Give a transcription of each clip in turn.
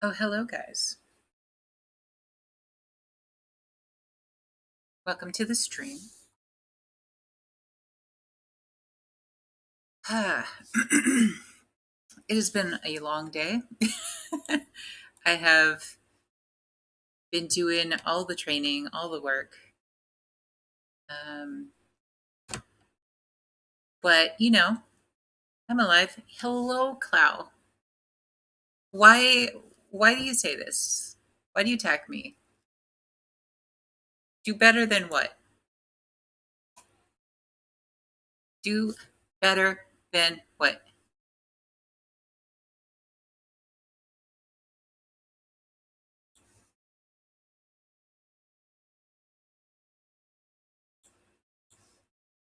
Oh, hello, guys. Welcome to the stream. Ah, it has been a long day. I have been doing all the training, all the work. Um, but I'm alive. Hello, Clow. Why why do you say this? Why do you attack me? Do better than what? Do better than what?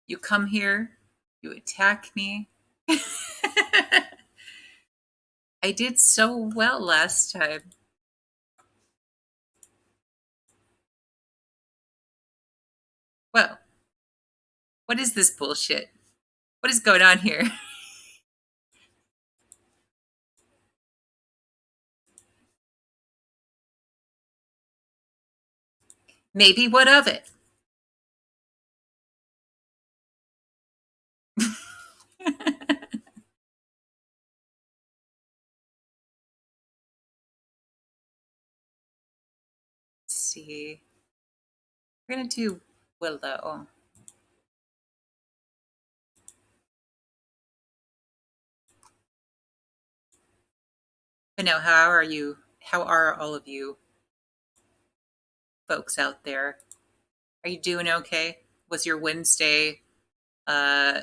You come here, you attack me. I did so well last time. Well, what is this bullshit? What is going on here? Maybe what of it? See. We're gonna do Willow. I know, how are you? How are all of you folks out there? Are you doing okay? Was your Wednesday uh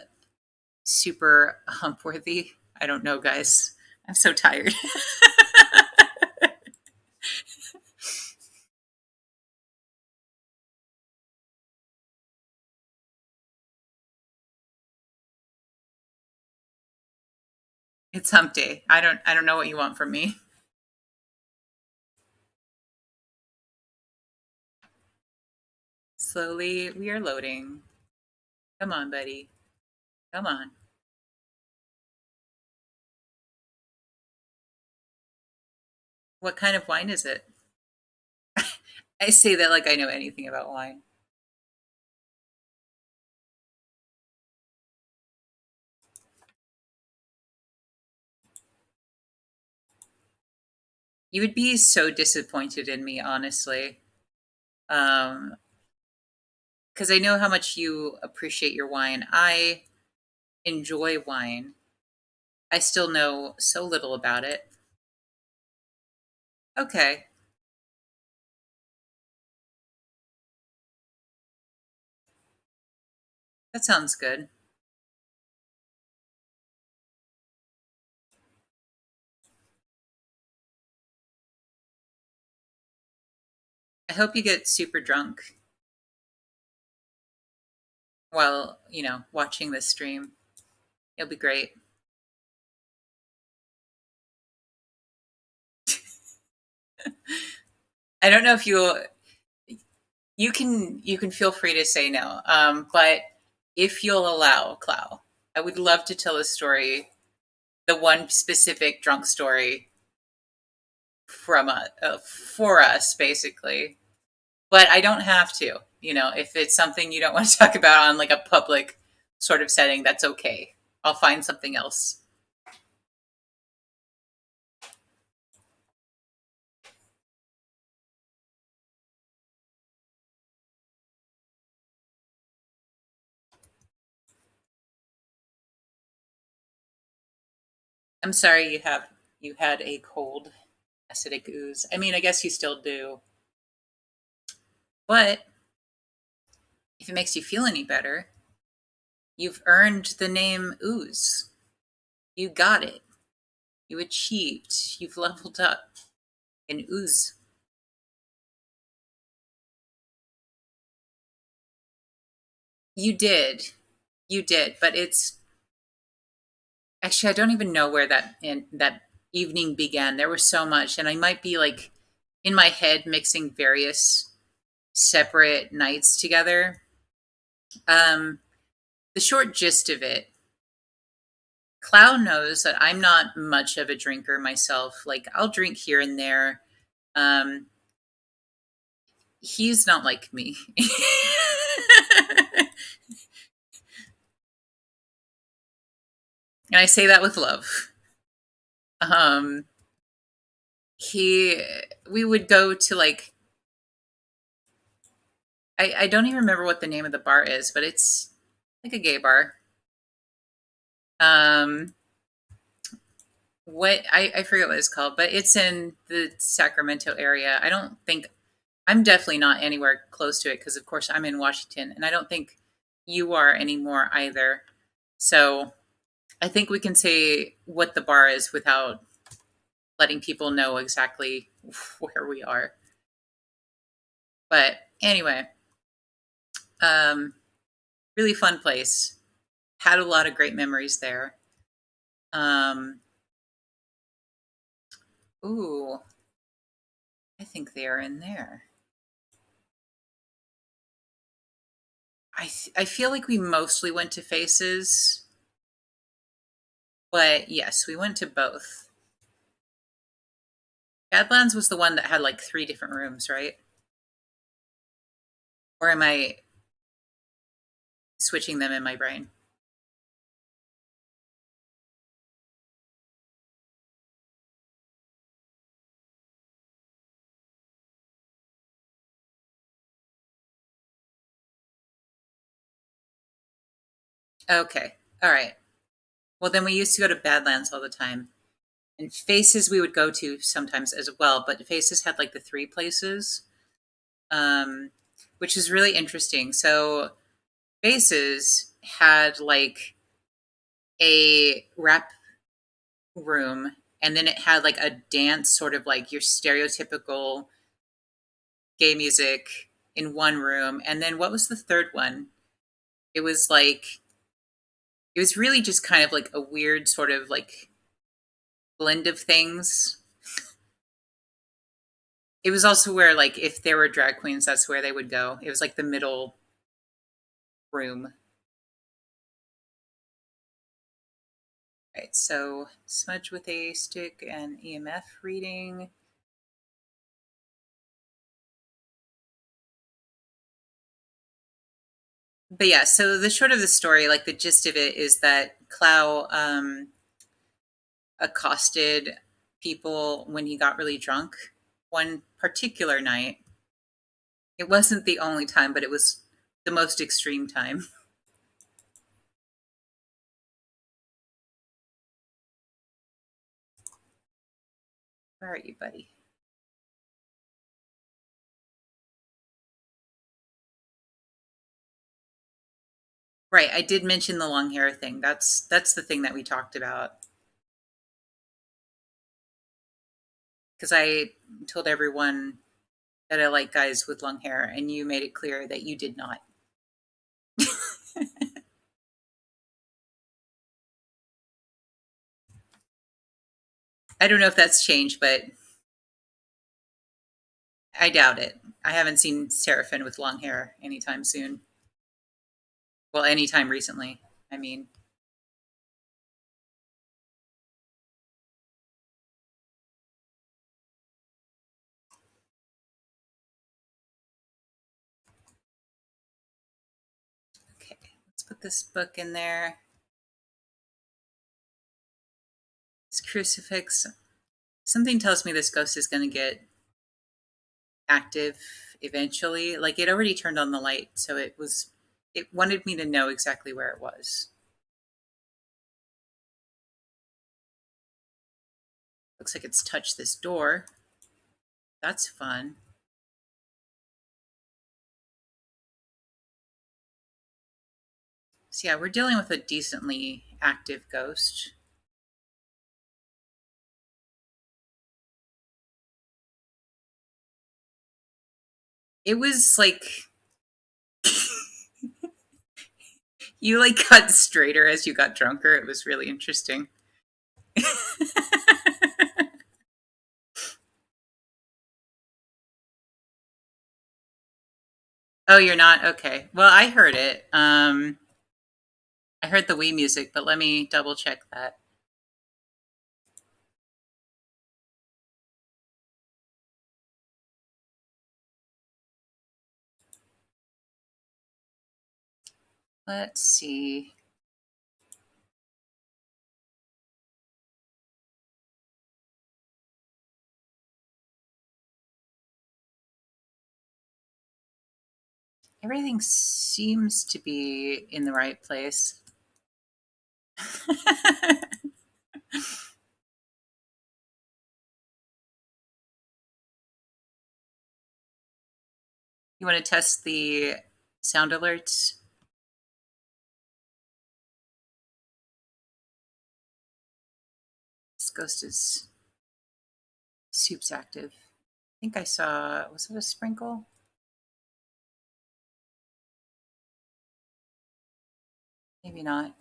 super hump worthy? I don't know, guys. I'm so tired. It's hump day. I don't know what you want from me. Slowly we are loading. Come on, buddy. Come on. What kind of wine is it? I say that like I know anything about wine. You would be so disappointed in me, honestly. Um, because I know how much you appreciate your wine. I enjoy wine. I still know so little about it. Okay, that sounds good. I hope you get super drunk while, watching this stream. It'll be great. I don't know if you can feel free to say no. But if you'll allow, Clow, I would love to tell a story, the one specific drunk story for us, basically. But I don't have to. If it's something you don't want to talk about on like a public sort of setting, that's okay. I'll find something else. I'm sorry you had a cold acidic ooze. I mean, I guess you still do. But if it makes you feel any better, you've earned the name ooze. You got it. You achieved. You've leveled up in ooze. You did. You did, but it's actually, I don't even know where that evening began. There was so much, and I might be like in my head mixing various separate nights together. Um, the short gist of it, Cloud knows that I'm not much of a drinker myself. Like I'll drink here and there. Um, he's not like me. And I say that with love. Um, he, we would go to like, I don't even remember what the name of the bar is, but it's like a gay bar. Um, I forget what it's called, but it's in the Sacramento area. I don't think I'm definitely not anywhere close to it because, of course, I'm in Washington, and I don't think you are anymore either. So I think we can say what the bar is without letting people know exactly where we are. But anyway, um, really fun place. Had a lot of great memories there. Um, ooh, I think they are in there. I feel like we mostly went to Faces, but yes, we went to both. Badlands was the one that had like three different rooms, right? Or am I switching them in my brain? Okay. All right. Well, then we used to go to Badlands all the time. And Faces we would go to sometimes as well, but Faces had like the three places, um, which is really interesting. So Faces had like a rap room, and then it had like a dance, sort of like your stereotypical gay music in one room. And then what was the third one? It was like, it was really just kind of like a weird sort of like blend of things. It was also where like if there were drag queens, that's where they would go. It was like the middle room. Right. So smudge with a stick and EMF reading. But yeah, so the short of the story, like the gist of it is that Clow accosted people when he got really drunk one particular night. It wasn't the only time, but it was the most extreme time. Where are you, buddy? Right, I did mention the long hair thing. That's the thing that we talked about because I told everyone that I like guys with long hair, and you made it clear that you did not. I don't know if that's changed, but I doubt it. I haven't seen Seraphin with long hair anytime soon. Well, anytime recently. I mean, okay, let's put this book in there. This crucifix. Something tells me this ghost is going to get active eventually. Like it already turned on the light, so it wanted me to know exactly where it was. Looks like it's touched this door. That's fun. So yeah, we're dealing with a decently active ghost. It was like you like got straighter as you got drunker. It was really interesting. Oh, you're not? Okay. Well, I heard it. I heard the Wii music, but let me double check that. Let's see. Everything seems to be in the right place. You want to test the sound alerts? This ghost is Soup's active. I think I saw, was it a sprinkle? Maybe not.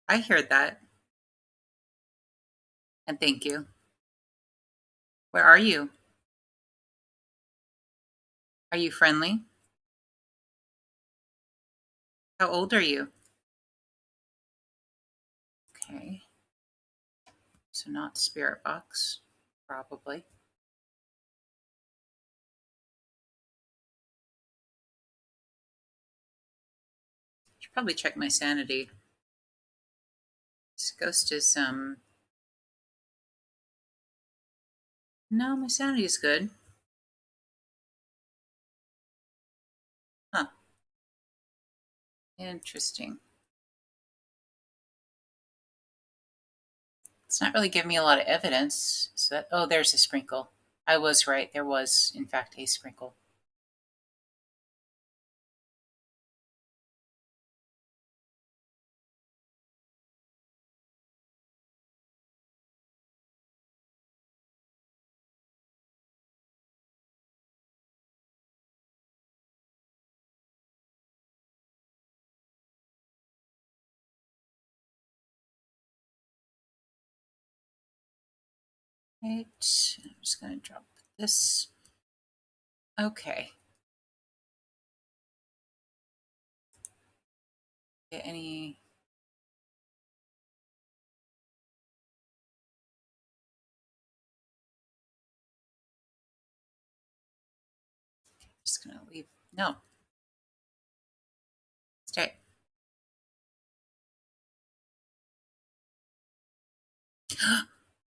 I heard that. And thank you. Where are you? Are you friendly? How old are you? Okay. So not spirit box, probably. Should probably check my sanity. This ghost is no, my sanity is good. Huh. Interesting. It's not really giving me a lot of evidence. So that, oh, there's a sprinkle. I was right. There was, in fact, a sprinkle. Right. I'm just going to drop this. Okay. Get any. Just going to leave. No. Stay.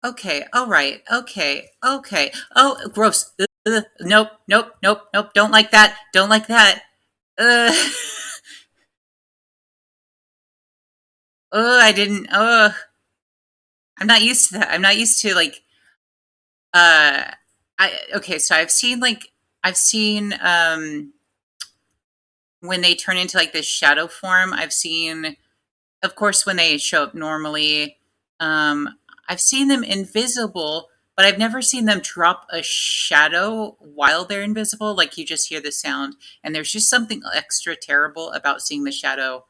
Okay. All right. Okay. Okay. Oh, gross. Nope. Nope. Nope. Nope. Don't like that. Don't like that. Uh, I didn't. I'm not used to that. I'm not used to like. Okay. So I've seen when they turn into like this shadow form. I've seen, of course, when they show up normally. Um, I've seen them invisible, but I've never seen them drop a shadow while they're invisible. Like you just hear the sound, and there's just something extra terrible about seeing the shadow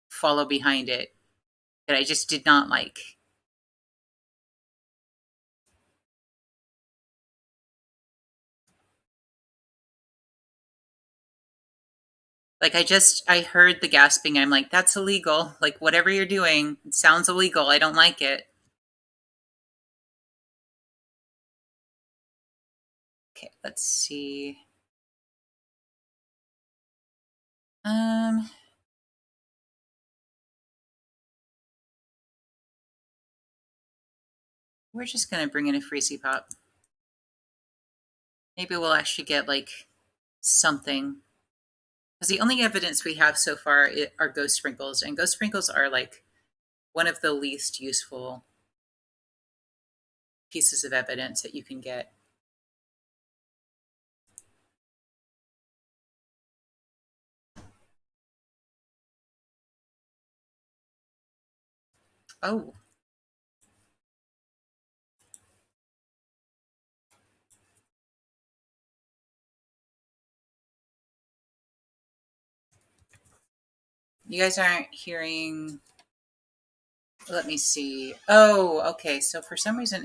follow behind it that I just did not like. Like I heard the gasping. I'm like, that's illegal. Like whatever you're doing, it sounds illegal. I don't like it. Okay, let's see. Um, we're just gonna bring in a freezy pop. Maybe we'll actually get like something. Because the only evidence we have so far are ghost sprinkles, and ghost sprinkles are like one of the least useful pieces of evidence that you can get. Oh, you guys aren't hearing. Let me see. Oh, okay. So for some reason,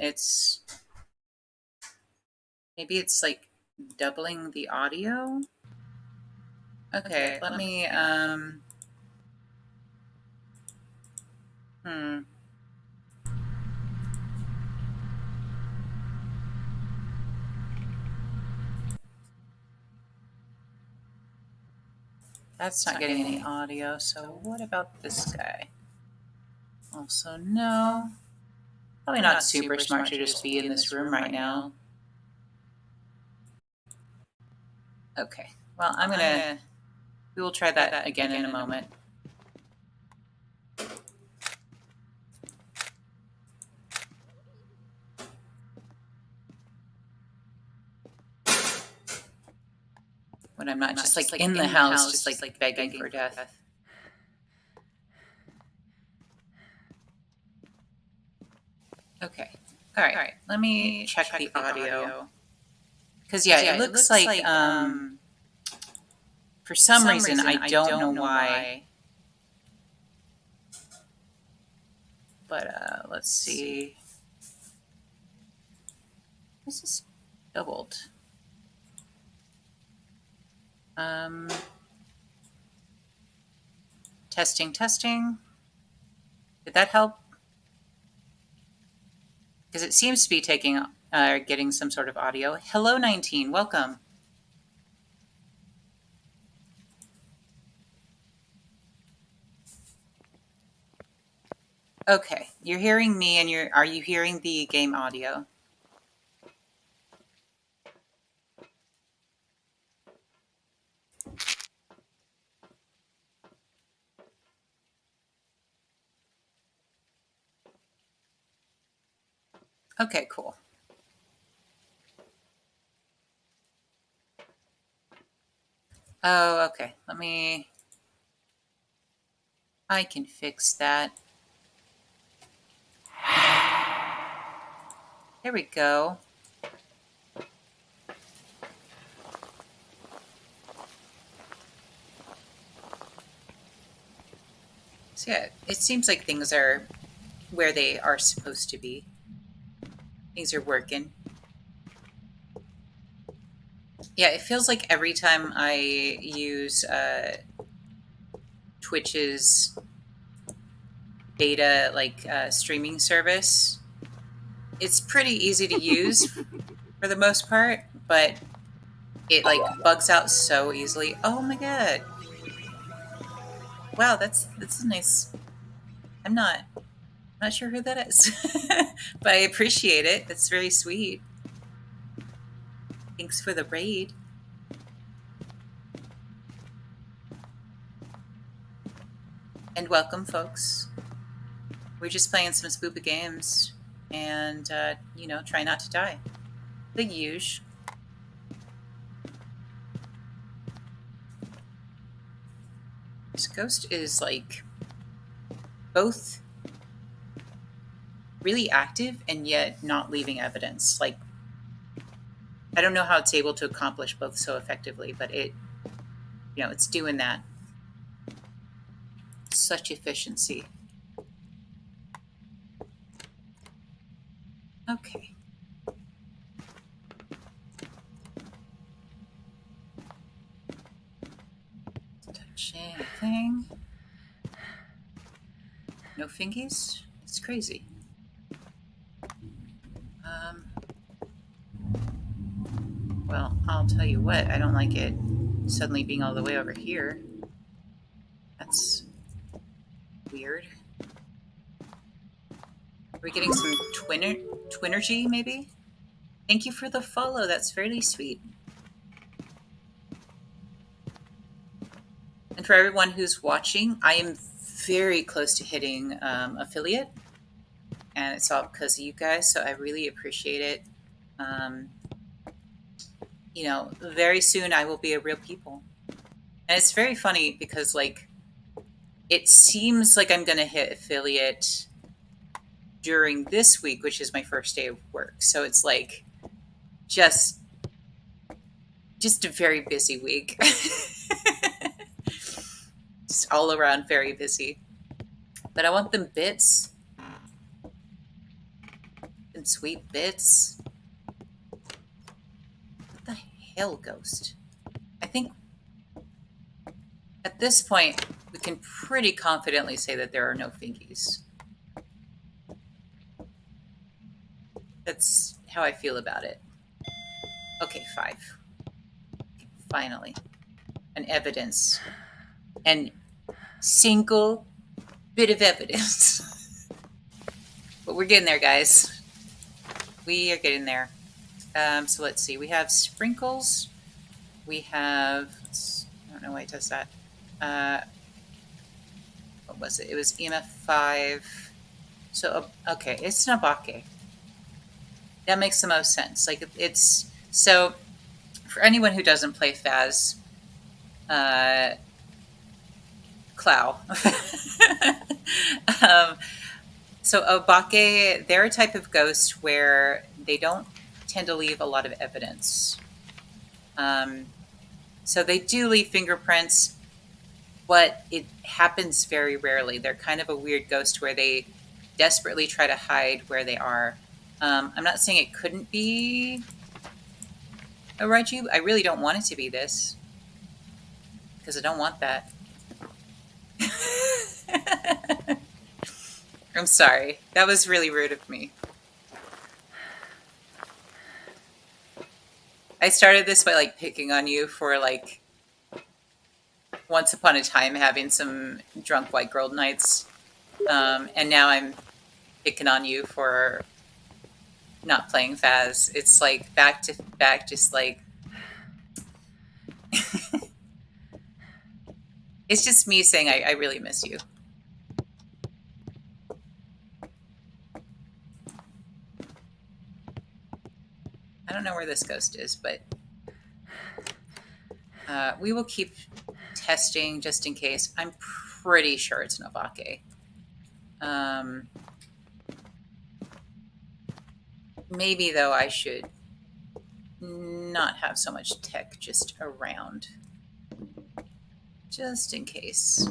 maybe it's like doubling the audio. Okay, let me, That's not getting any audio, so what about this guy? Also, no. Probably not super smart to just be in this room right now. Okay, well, we will try that again in a moment. When I'm not just like in the house, just like begging for death. Okay, all right, let me check the audio. Because, yeah, it looks like, for some reason, I don't know why. But let's see. This is doubled. Testing, testing. Did that help? Because it seems to be getting some sort of audio. Hello, 19. Welcome. Okay, you're hearing me, and are you hearing the game audio? Okay, cool. Oh, okay. I can fix that. There we go. So yeah, it seems like things are where they are supposed to be. Things are working. Yeah, it feels like every time I use Twitch's beta streaming service, it's pretty easy to use for the most part, but it bugs out so easily. Oh my god! Wow, that's a nice. I'm not sure who that is, but I appreciate it. That's very sweet. Thanks for the raid. And welcome, folks. We're just playing some Spoopa games and, try not to die. The usual. This ghost is, both really active and yet not leaving evidence. I don't know how it's able to accomplish both so effectively, but it's doing that. Such efficiency. Okay. Touch anything. No fingies? It's crazy. Well, I'll tell you what, I don't like it suddenly being all the way over here. That's weird. Are we getting some Twinergy, maybe? Thank you for the follow. That's fairly sweet. And for everyone who's watching, I am very close to hitting affiliate. And it's all because of you guys, so I really appreciate it. Very soon I will be a real people. And it's very funny because, it seems like I'm going to hit affiliate during this week, which is my first day of work. So it's just a very busy week. Just all around very busy. But I want them bits. And sweet bits. What the Pale ghost. I think at this point, we can pretty confidently say that there are no fingies. That's how I feel about it. Okay, 5. Finally, an evidence. An single bit of evidence. But we're getting there, guys. We are getting there. So let's see. We have sprinkles. We have, I don't know why it does that. What was it? It was EMF 5. So, okay, it's Nabake. That makes the most sense. Like, it's, so for anyone who doesn't play Faz, Clow. So Obake, they're a type of ghost where they don't tend to leave a lot of evidence. So they do leave fingerprints, but it happens very rarely. They're kind of a weird ghost where they desperately try to hide where they are. I'm not saying it couldn't be a Raiju. I really don't want it to be this, because I don't want that. I'm sorry. That was really rude of me. I started this by like picking on you for like once upon a time having some drunk white girl nights. And now I'm picking on you for not playing Faz. It's like back to back, just like it's just me saying I really miss you. I don't know where this ghost is, but we will keep testing just in case. I'm pretty sure it's Novake. Maybe though I should not have so much tech just around, just in case.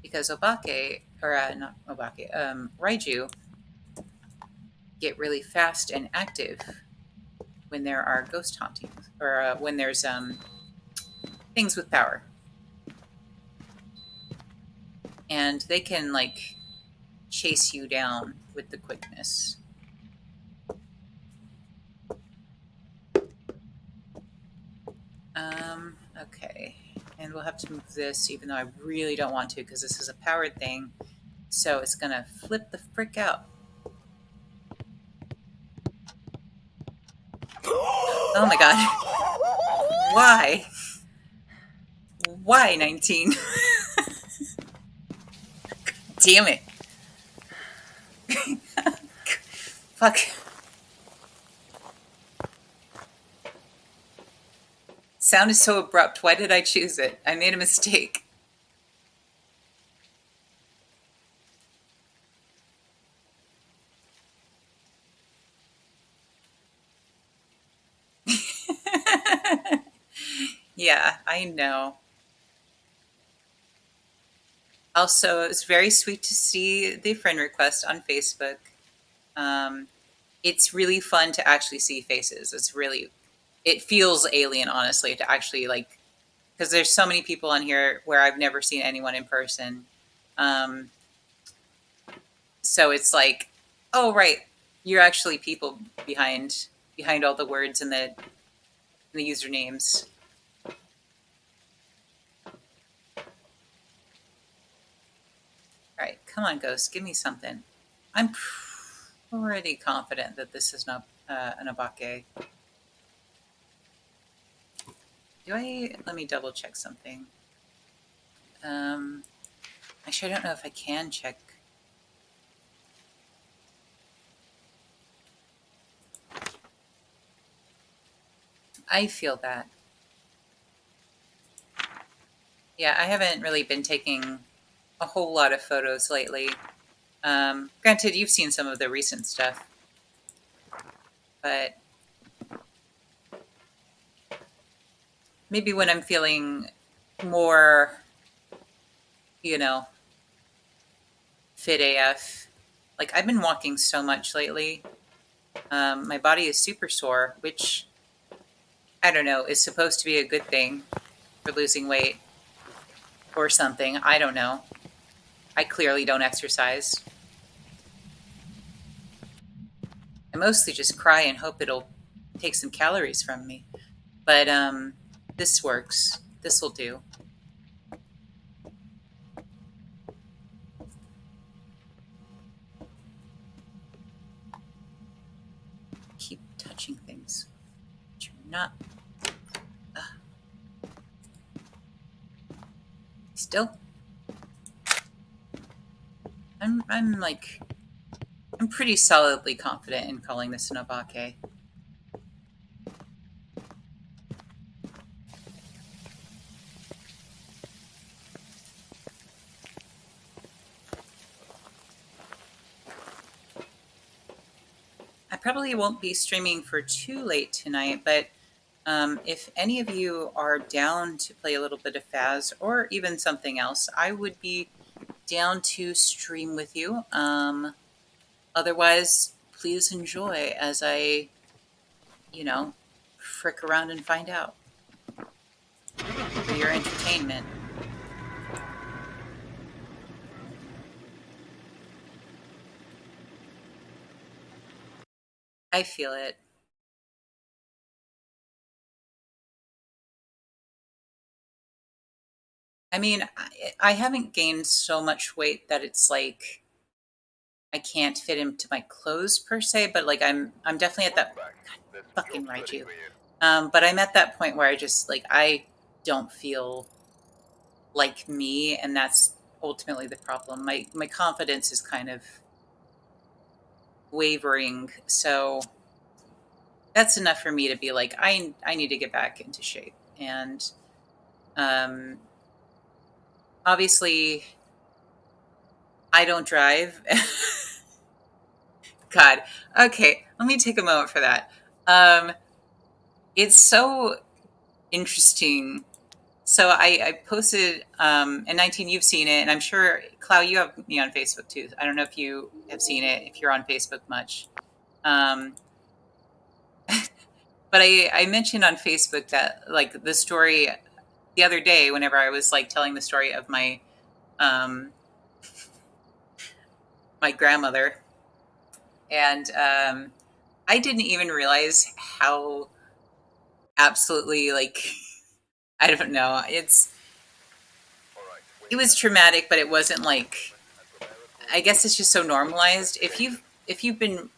Because Obake, or not Obake, Raiju get really fast and active when there are ghost hauntings, or when there's things with power. And they can, like, chase you down with the quickness. Okay. And we'll have to move this, even though I really don't want to, because this is a powered thing. So it's going to flip the frick out. Oh my god. Why? Why 19? Damn it. Fuck. Sound is so abrupt. Why did I choose it? I made a mistake. Yeah, I know. Also, it's very sweet to see the friend request on Facebook. It's really fun to actually see faces. It feels alien, honestly, to actually like, because there's so many people on here where I've never seen anyone in person. Um, so it's like, oh right, you're actually people behind all the words and the usernames. All right, come on, Ghost, give me something. I'm pretty confident that this is not an Abake. Let me double check something. Actually, I don't know if I can check. I feel that. Yeah, I haven't really been taking a whole lot of photos lately. Granted, you've seen some of the recent stuff, but maybe when I'm feeling more, you know, fit AF. Like, I've been walking so much lately. My body is super sore, which I don't know, is supposed to be a good thing for losing weight or something. I don't know. I clearly don't exercise. I mostly just cry and hope it'll take some calories from me. But this works. This will do. Keep touching things. But you're not. Uh, Still. I'm like I'm pretty solidly confident in calling this an abake. I probably won't be streaming for too late tonight, but if any of you are down to play a little bit of Faz or even something else, I would be down to stream with you. Otherwise, please enjoy as I, you know, frick around and find out for your entertainment. I feel it. I mean, I haven't gained so much weight that it's like I can't fit into my clothes per se, but like I'm definitely at that fucking Raiju. But I'm at that point where I just like I don't feel like me, and that's ultimately the problem. My confidence is kind of wavering, so that's enough for me to be like I need to get back into shape. And um, obviously, I don't drive. God, okay, let me take a moment for that. Um, it's so interesting. So I posted in 19, you've seen it, and I'm sure, Clau, you have me on Facebook too. I don't know if you have seen it, if you're on Facebook much. Um, but I mentioned on Facebook that like the story the other day, whenever I was like telling the story of um, my grandmother, and I didn't even realize how absolutely like I don't know. It was traumatic, but it wasn't like I guess it's just so normalized. If you've been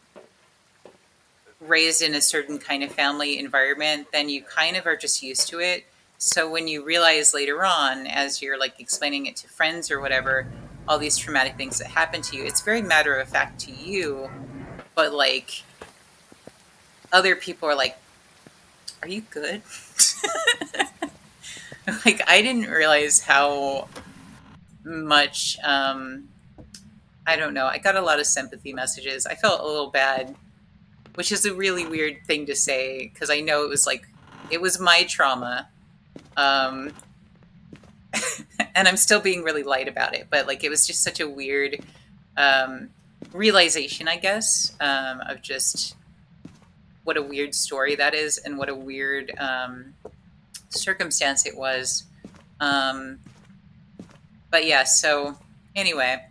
raised in a certain kind of family environment, then you kind of are just used to it. So when you realize later on, as you're like explaining it to friends or whatever, all these traumatic things that happen to you, it's very matter of fact to you. But like other people are like, "Are you good?" Like I didn't realize how much. I don't know. I got a lot of sympathy messages. I felt a little bad, which is a really weird thing to say because I know it was like it was my trauma. Um, and I'm still being really light about it, but like it was just such a weird um, realization, I guess, of just what a weird story that is and what a weird circumstance it was. Um, but yeah, so anyway,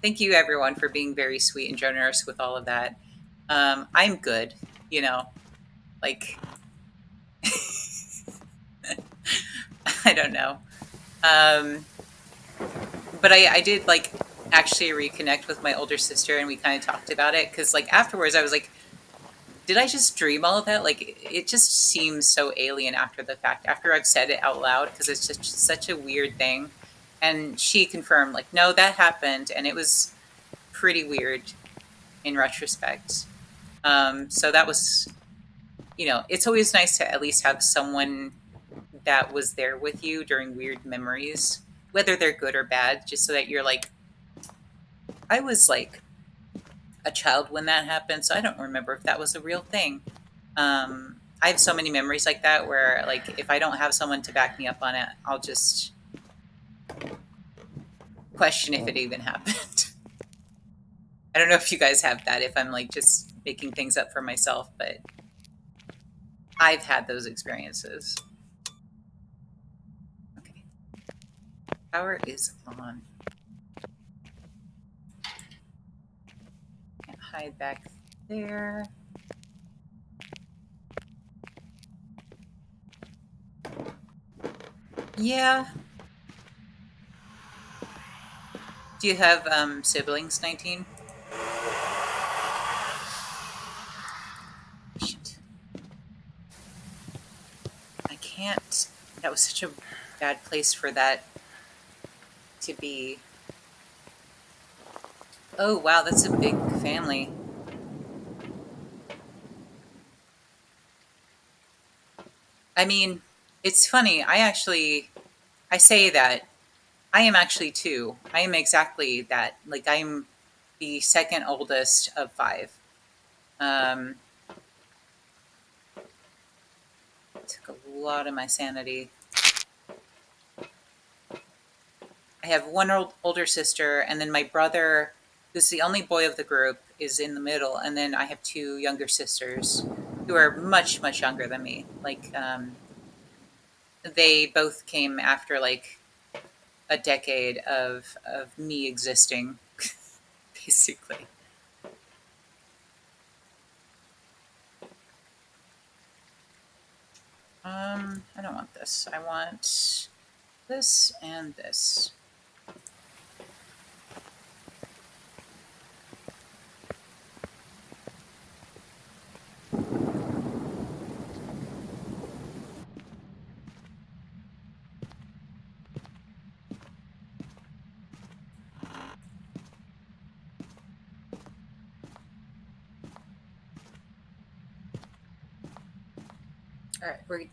thank you everyone for being very sweet and generous with all of that. I'm good, you know, like I don't know. Um, but I did like actually reconnect with my older sister and we kind of talked about it because like afterwards I was like, did I just dream all of that? Like it just seems so alien after the fact, after I've said it out loud because it's just such a weird thing. And she confirmed like, no, that happened and it was pretty weird in retrospect. So that was, it's always nice to at least have someone that was there with you during weird memories, whether they're good or bad, just so that you're like, I was like a child when that happened, so I don't remember if that was a real thing. I have so many memories like that where, like, if I don't have someone to back me up on it, I'll just question if it even happened. I don't know if you guys have that, if I'm like just making things up for myself, but I've had those experiences. Okay, power is on. Can't hide back there. Yeah. Do you have siblings, 19? Shit. I can't. That was such a bad place for that to be. Oh, wow, that's a big family. I mean, it's funny. I say that. I am actually two. I am exactly that. Like, I'm the second oldest of five. Um, it took a lot of my sanity. I have one older sister, and then my brother, who's the only boy of the group, is in the middle. And then I have two younger sisters who are much, much younger than me. Like, they both came after like a decade of me existing, basically. I don't want this. I want this and this. All right, we're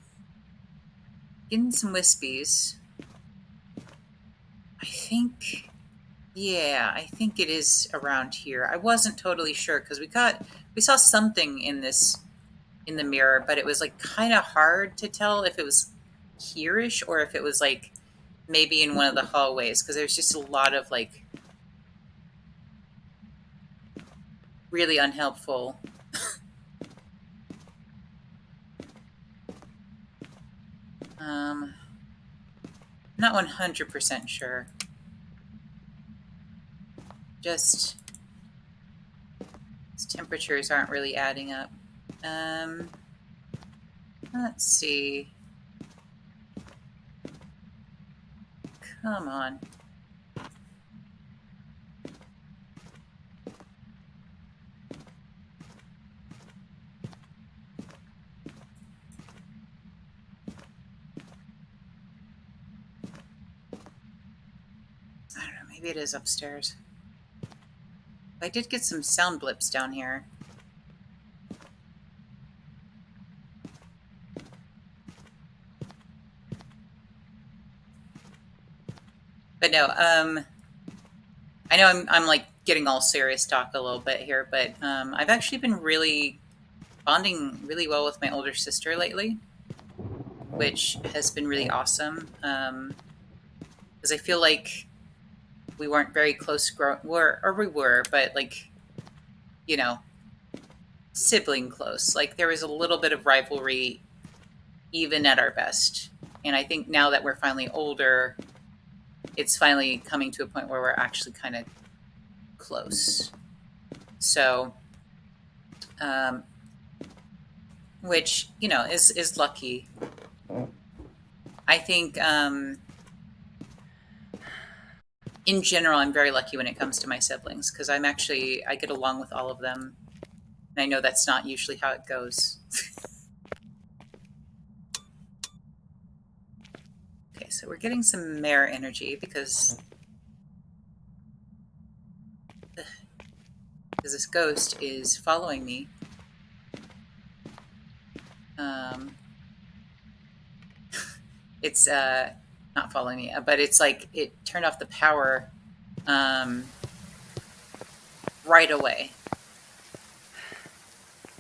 getting some wispies. I think, yeah, I think it is around here. I wasn't totally sure because we saw something in this in the mirror, but it was like kind of hard to tell if it was here-ish or if it was like maybe in one of the hallways because there's just a lot of like really unhelpful. Not 100% sure. Just these temperatures aren't really adding up. Um, let's see. Come on. I don't know. Maybe it is upstairs. I did get some sound blips down here. But no, I know I'm like getting all serious talk a little bit here, but I've actually been really bonding really well with my older sister lately, which has been really awesome. Because I feel like we weren't very close we were, but like, you know, sibling close. Like there was a little bit of rivalry even at our best. And I think now that we're finally older, it's finally coming to a point where we're actually kind of close. So, um, which is lucky. I think in general, I'm very lucky when it comes to my siblings because I get along with all of them, and I know that's not usually how it goes. Okay, so we're getting some mare energy because this ghost is following me. Um, it's not following me, but it's like it turned off the power um, right away,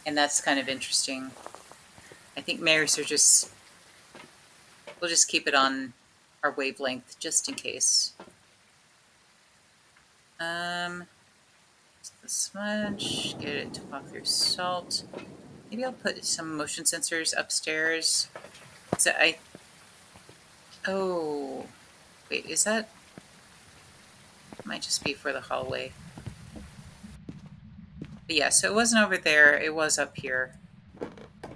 and that's kind of interesting. I think mares are just we'll just keep it on our wavelength just in case. The smudge, get it to walk through salt. Maybe I'll put some motion sensors upstairs. So oh, wait, is that, might just be for the hallway. But yeah, so it wasn't over there, it was up here.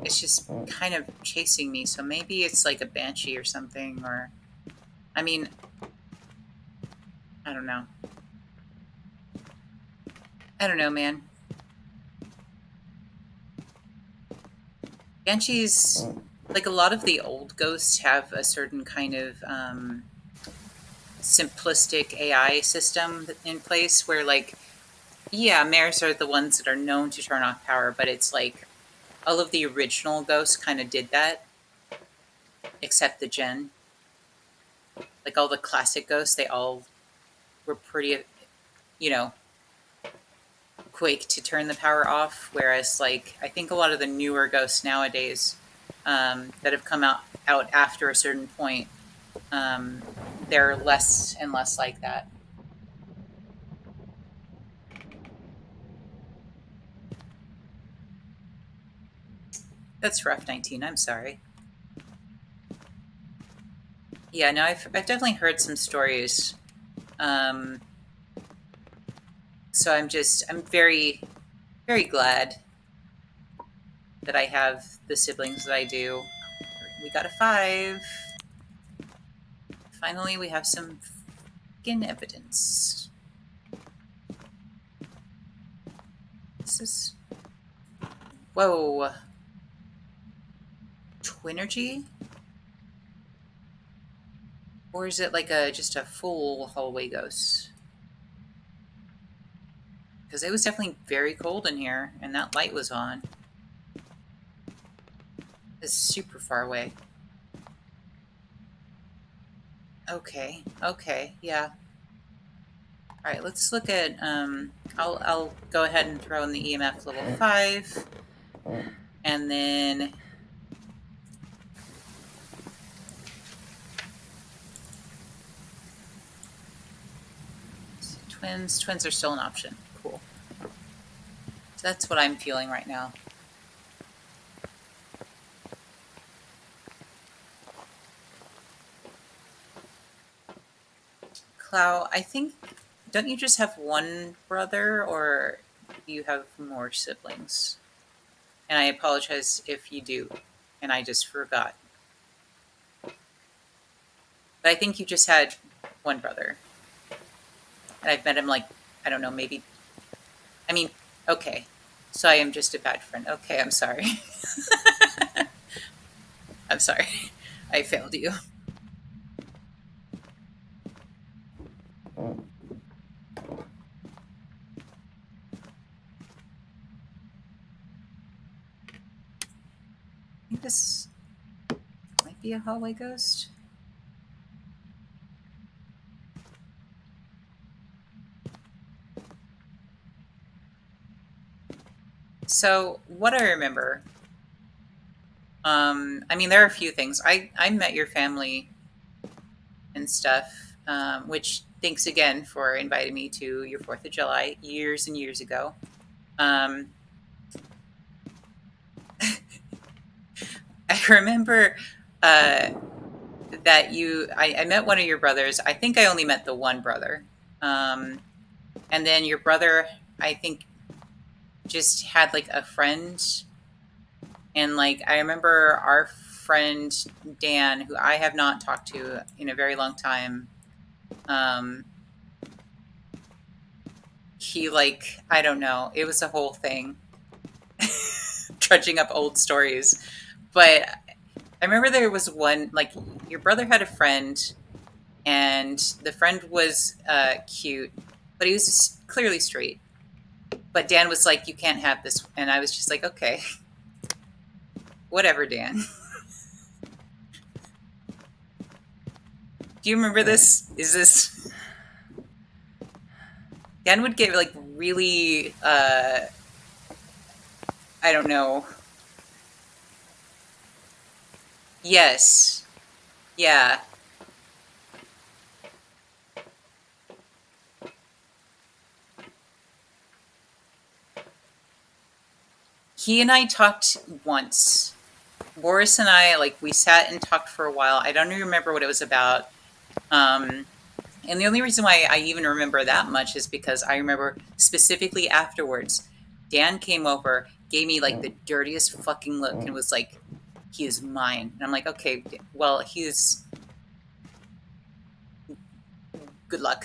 It's just kind of chasing me, so maybe it's like a banshee or something, or, I mean, I don't know. I don't know, man. Banshees, like a lot of the old ghosts, have a certain kind of simplistic AI system in place where, like, yeah, mares are the ones that are known to turn off power, but it's like all of the original ghosts kind of did that, except the Gen. Like all the classic ghosts, they all were pretty, you know, quick to turn the power off. Whereas, like, I think a lot of the newer ghosts nowadays that have come out after a certain point, um, they're less and less like that. That's rough, 19. I'm sorry. Yeah, no, I've definitely heard some stories. Um, so I'm very, very glad that I have the siblings that I do. We got a 5. Finally, we have some fucking evidence. This is, whoa, Twinergy? Or is it like a just a full hallway ghost? Because it was definitely very cold in here, and that light was on. It's super far away. Okay, okay, yeah. All right, let's look at, I'll go ahead and throw in the EMF level 5, and then twins are still an option. Cool. So that's what I'm feeling right now. Clow, I think, don't you just have one brother, or do you have more siblings? And I apologize if you do, and I just forgot. But I think you just had one brother. And I've met him, like, I don't know, maybe, I mean, okay. So I am just a bad friend. Okay, I'm sorry. I'm sorry. I failed you. I think this might be a hallway ghost. So what I remember, I mean, there are a few things. I met your family and stuff, which thanks again for inviting me to your 4th of July years and years ago. Um, I remember uh, that I met one of your brothers. I think I only met the one brother. Um, and then your brother, I think, just had like a friend. And like, I remember our friend Dan, who I have not talked to in a very long time. Um, he, like, I don't know, it was a whole thing. Trudging up old stories. But I remember there was one, like, your brother had a friend, and the friend was cute, but he was clearly straight. But Dan was like, "You can't have this," and I was just like, "Okay, whatever, Dan." Do you remember this? Is this Dan would get like really, I don't know. Yes, yeah. He and I talked once. Boris and I, like, we sat and talked for a while. I don't even remember what it was about. Um, and the only reason why I even remember that much is because I remember specifically afterwards, Dan came over, gave me like the dirtiest fucking look, and was like, "He is mine." And I'm like, "Okay, well, he's good luck."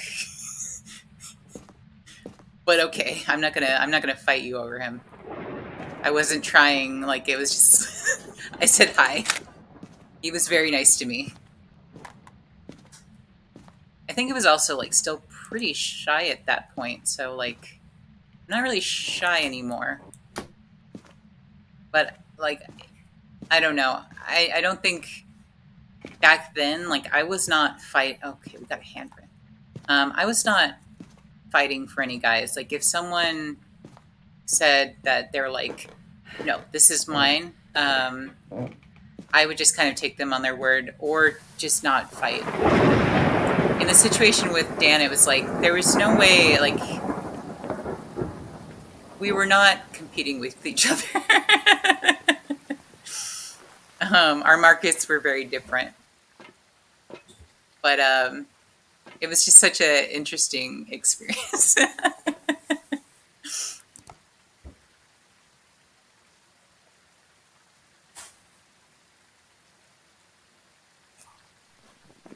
But okay, I'm not gonna fight you over him. I wasn't trying. Like, it was just I said hi. He was very nice to me. I think it was also like still pretty shy at that point, so like I'm not really shy anymore. But like I don't know. I don't think back then, like, I was not fight. Okay, we got a handprint. I was not fighting for any guys. Like, if someone said that they're like, no, this is mine, I would just kind of take them on their word or just not fight. In the situation with Dan, it was like there was no way, like, we were not competing with each other. Our markets were very different, but it was just such an interesting experience.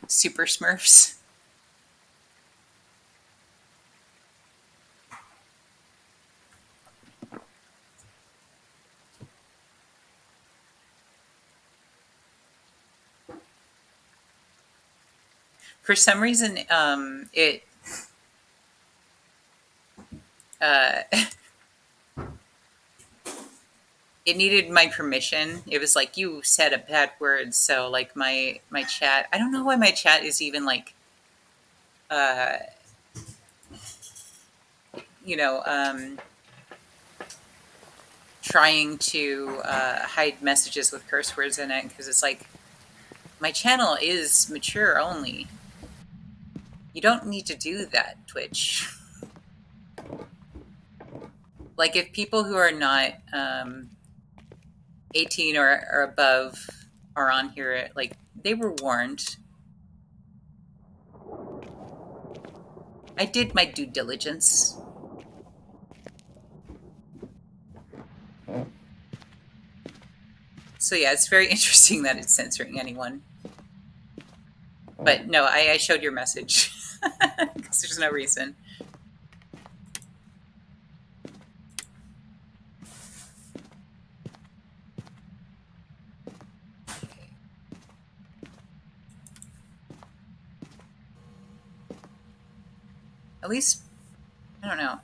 Super Smurfs. For some reason, uh, it needed my permission. It was like you said a bad word, so like my chat. I don't know why my chat is even like, uh, you know, trying to hide messages with curse words in it because it's like my channel is mature only. You don't need to do that, Twitch. Like, if people who are not 18 or above are on here, like, they were warned. I did my due diligence. So yeah, it's very interesting that it's censoring anyone. But no, I showed your message because there's no reason. At least, I don't know.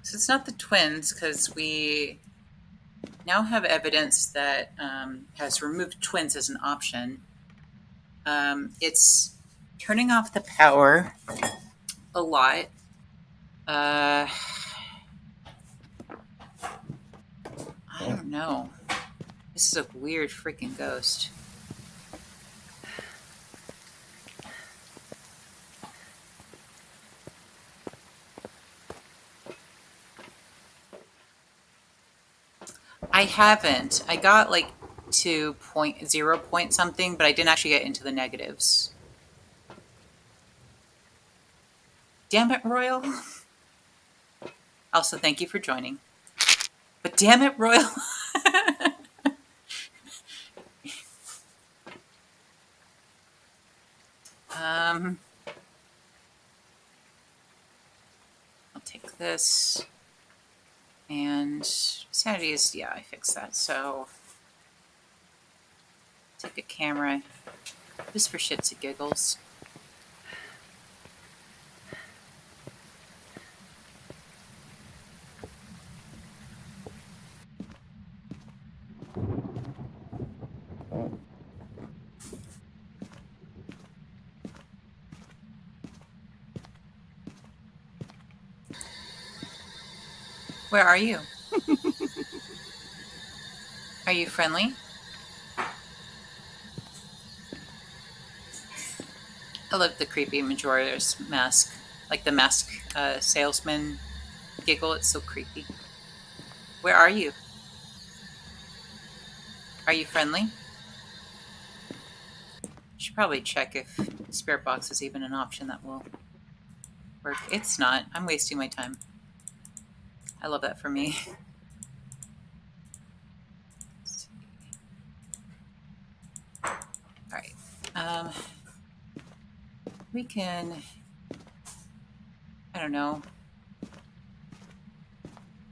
So it's not the twins because we now have evidence that has removed twins as an option. It's turning off the power a lot. I don't know. This is a weird freaking ghost. I haven't. I got like to point zero point something, but I didn't actually get into the negatives. Damn it, Royal. Also, thank you for joining. But damn it, Royal. I'll take this. And sanity is, yeah, I fixed that. So take a camera just for shits and giggles. Where are you? Are you friendly? I love the creepy Majora's Mask. Like the mask salesman giggle. It's so creepy. Where are you? Are you friendly? Should probably check if spirit box is even an option that will work. It's not. I'm wasting my time. I love that for me. All right. We can, I don't know,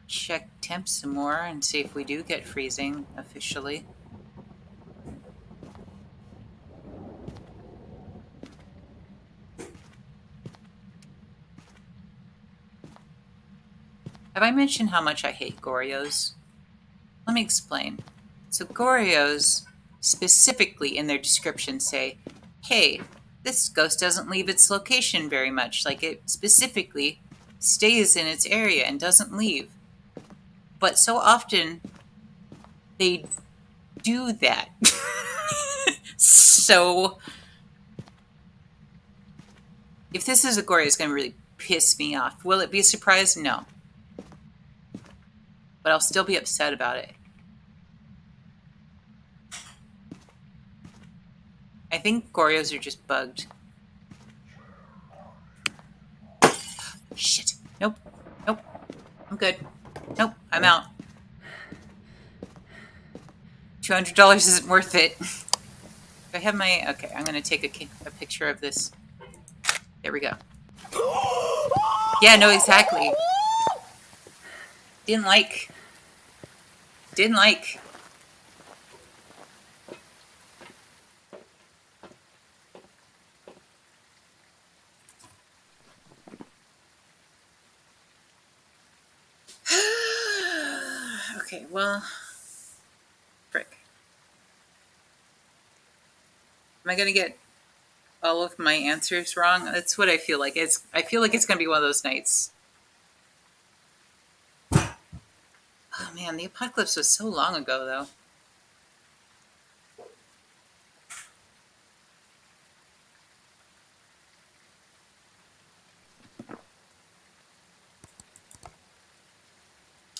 check temps some more and see if we do get freezing officially. Have I mentioned how much I hate Gorios? Let me explain. So Gorios specifically in their description say, hey, this ghost doesn't leave its location very much. Like it specifically stays in its area and doesn't leave. But so often they do that. So if this is a Gorio, it's going to really piss me off. Will it be a surprise? No. But I'll still be upset about it. I think Gorios are just bugged. Shit. Nope. Nope. I'm good. Nope. I'm out. $200 isn't worth it. Do I have my... Okay, I'm going to take a picture of this. There we go. Yeah, no, exactly. Didn't like. Okay, well... Frick. Am I going to get all of my answers wrong? That's what I feel like. I feel like it's going to be one of those nights. Oh man, the apocalypse was so long ago, though.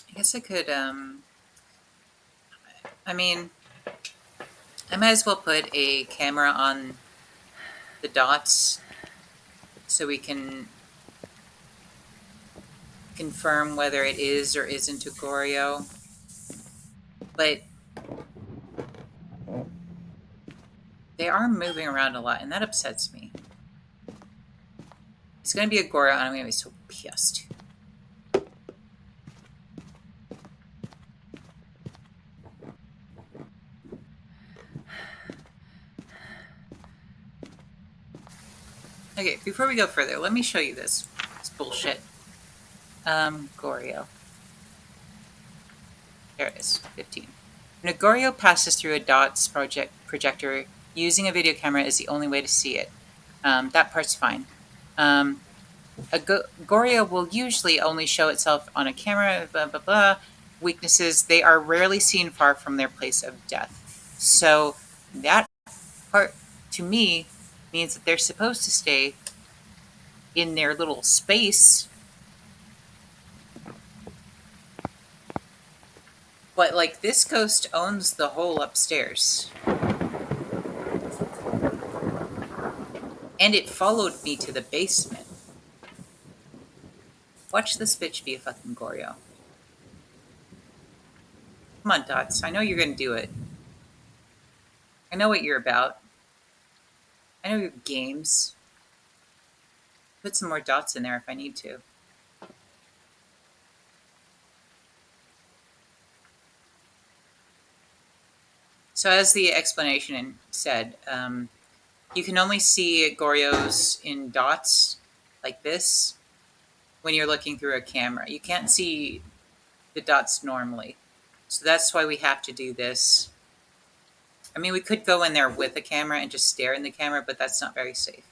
I guess I could, I mean, I might as well put a camera on the dots so we can confirm whether it is or isn't a Goryo. But they are moving around a lot, and that upsets me. It's going to be a Goryo, and I'm going to be so pissed. Okay, before we go further, let me show you this. It's bullshit. Goryo. There it is, 15. When a Goryo passes through a DOTS projector, using a video camera is the only way to see it. That part's fine. A Goryo will usually only show itself on a camera, blah, blah, blah. Weaknesses, they are rarely seen far from their place of death. So that part, to me, means that they're supposed to stay in their little space. But, like, this ghost owns the whole upstairs. And it followed me to the basement. Watch this bitch be a fucking Goryo. Come on, Dots. I know you're going to do it. I know what you're about. I know your games. Put some more dots in there if I need to. So as the explanation said, you can only see Goryos in dots like this when you're looking through a camera. You can't see the dots normally. So that's why we have to do this. I mean, we could go in there with a camera and just stare in the camera, but that's not very safe.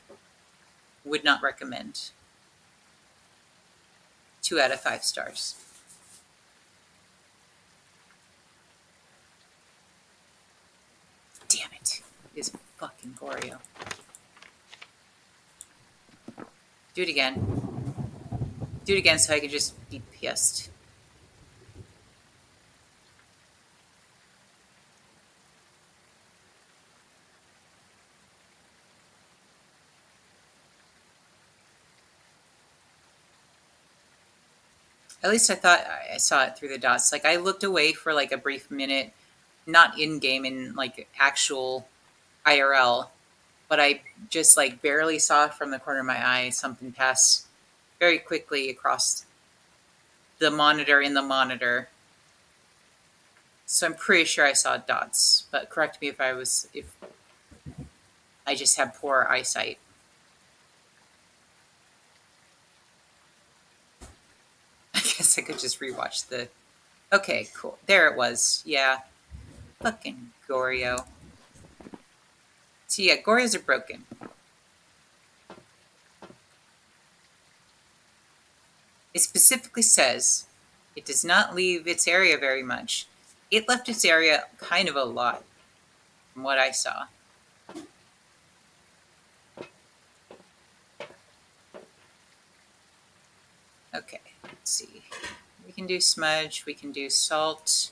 Would not recommend. 2 out of 5 stars. Damn it. It is fucking Goryo. Do it again. Do it again so I can just be pissed. At least I thought I saw it through the dots. Like I looked away for like a brief minute, not in game, in like actual IRL, but I just like barely saw from the corner of my eye something pass very quickly across the monitor in the monitor. So I'm pretty sure I saw dots, but correct me if I just have poor eyesight. I guess I could just rewatch the. Okay, cool. There it was. Yeah, fucking Goryo. So yeah, Goryos are broken. It specifically says it does not leave its area very much. It left its area kind of a lot, from what I saw. Okay, let's see. We can do smudge. We can do salt.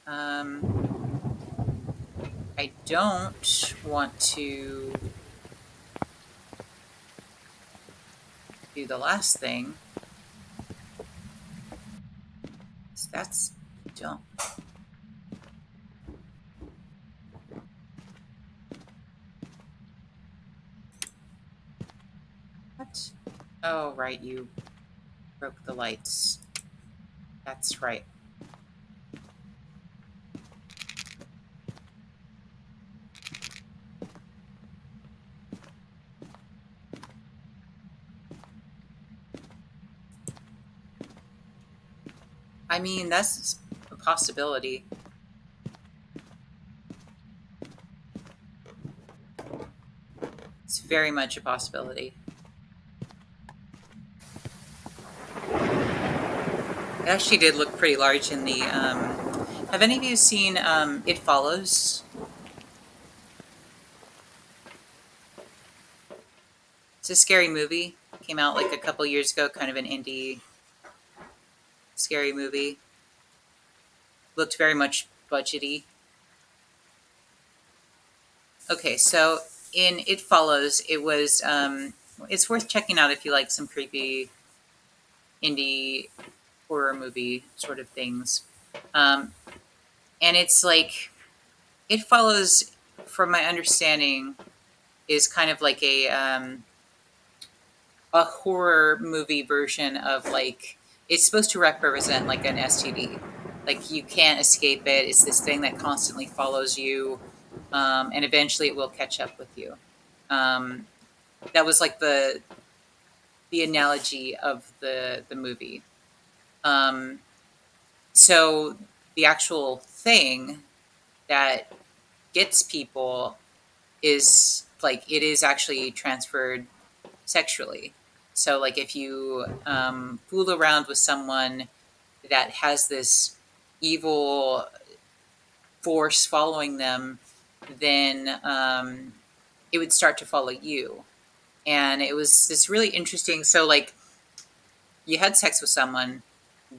I don't want to do the last thing. That's dumb. What? Oh, right, you broke the lights. That's right. I mean, that's a possibility. It's very much a possibility. It actually did look pretty large in the. Have any of you seen It Follows? It's a scary movie. Came out like a couple years ago, kind of an indie scary movie. Looked very much budgety. Okay, so in It Follows, it was. It's worth checking out if you like some creepy indie horror movie sort of things. Um, and it's like It Follows, from my understanding, is kind of like a horror movie version of like it's supposed to represent like an STD. Like you can't escape it. It's this thing that constantly follows you, and eventually it will catch up with you. Um, that was like the analogy of the movie. Um, so the actual thing that gets people is like it is actually transferred sexually. So, like, if you fool around with someone that has this evil force following them, then it would start to follow you. And it was this really interesting. So, like, you had sex with someone,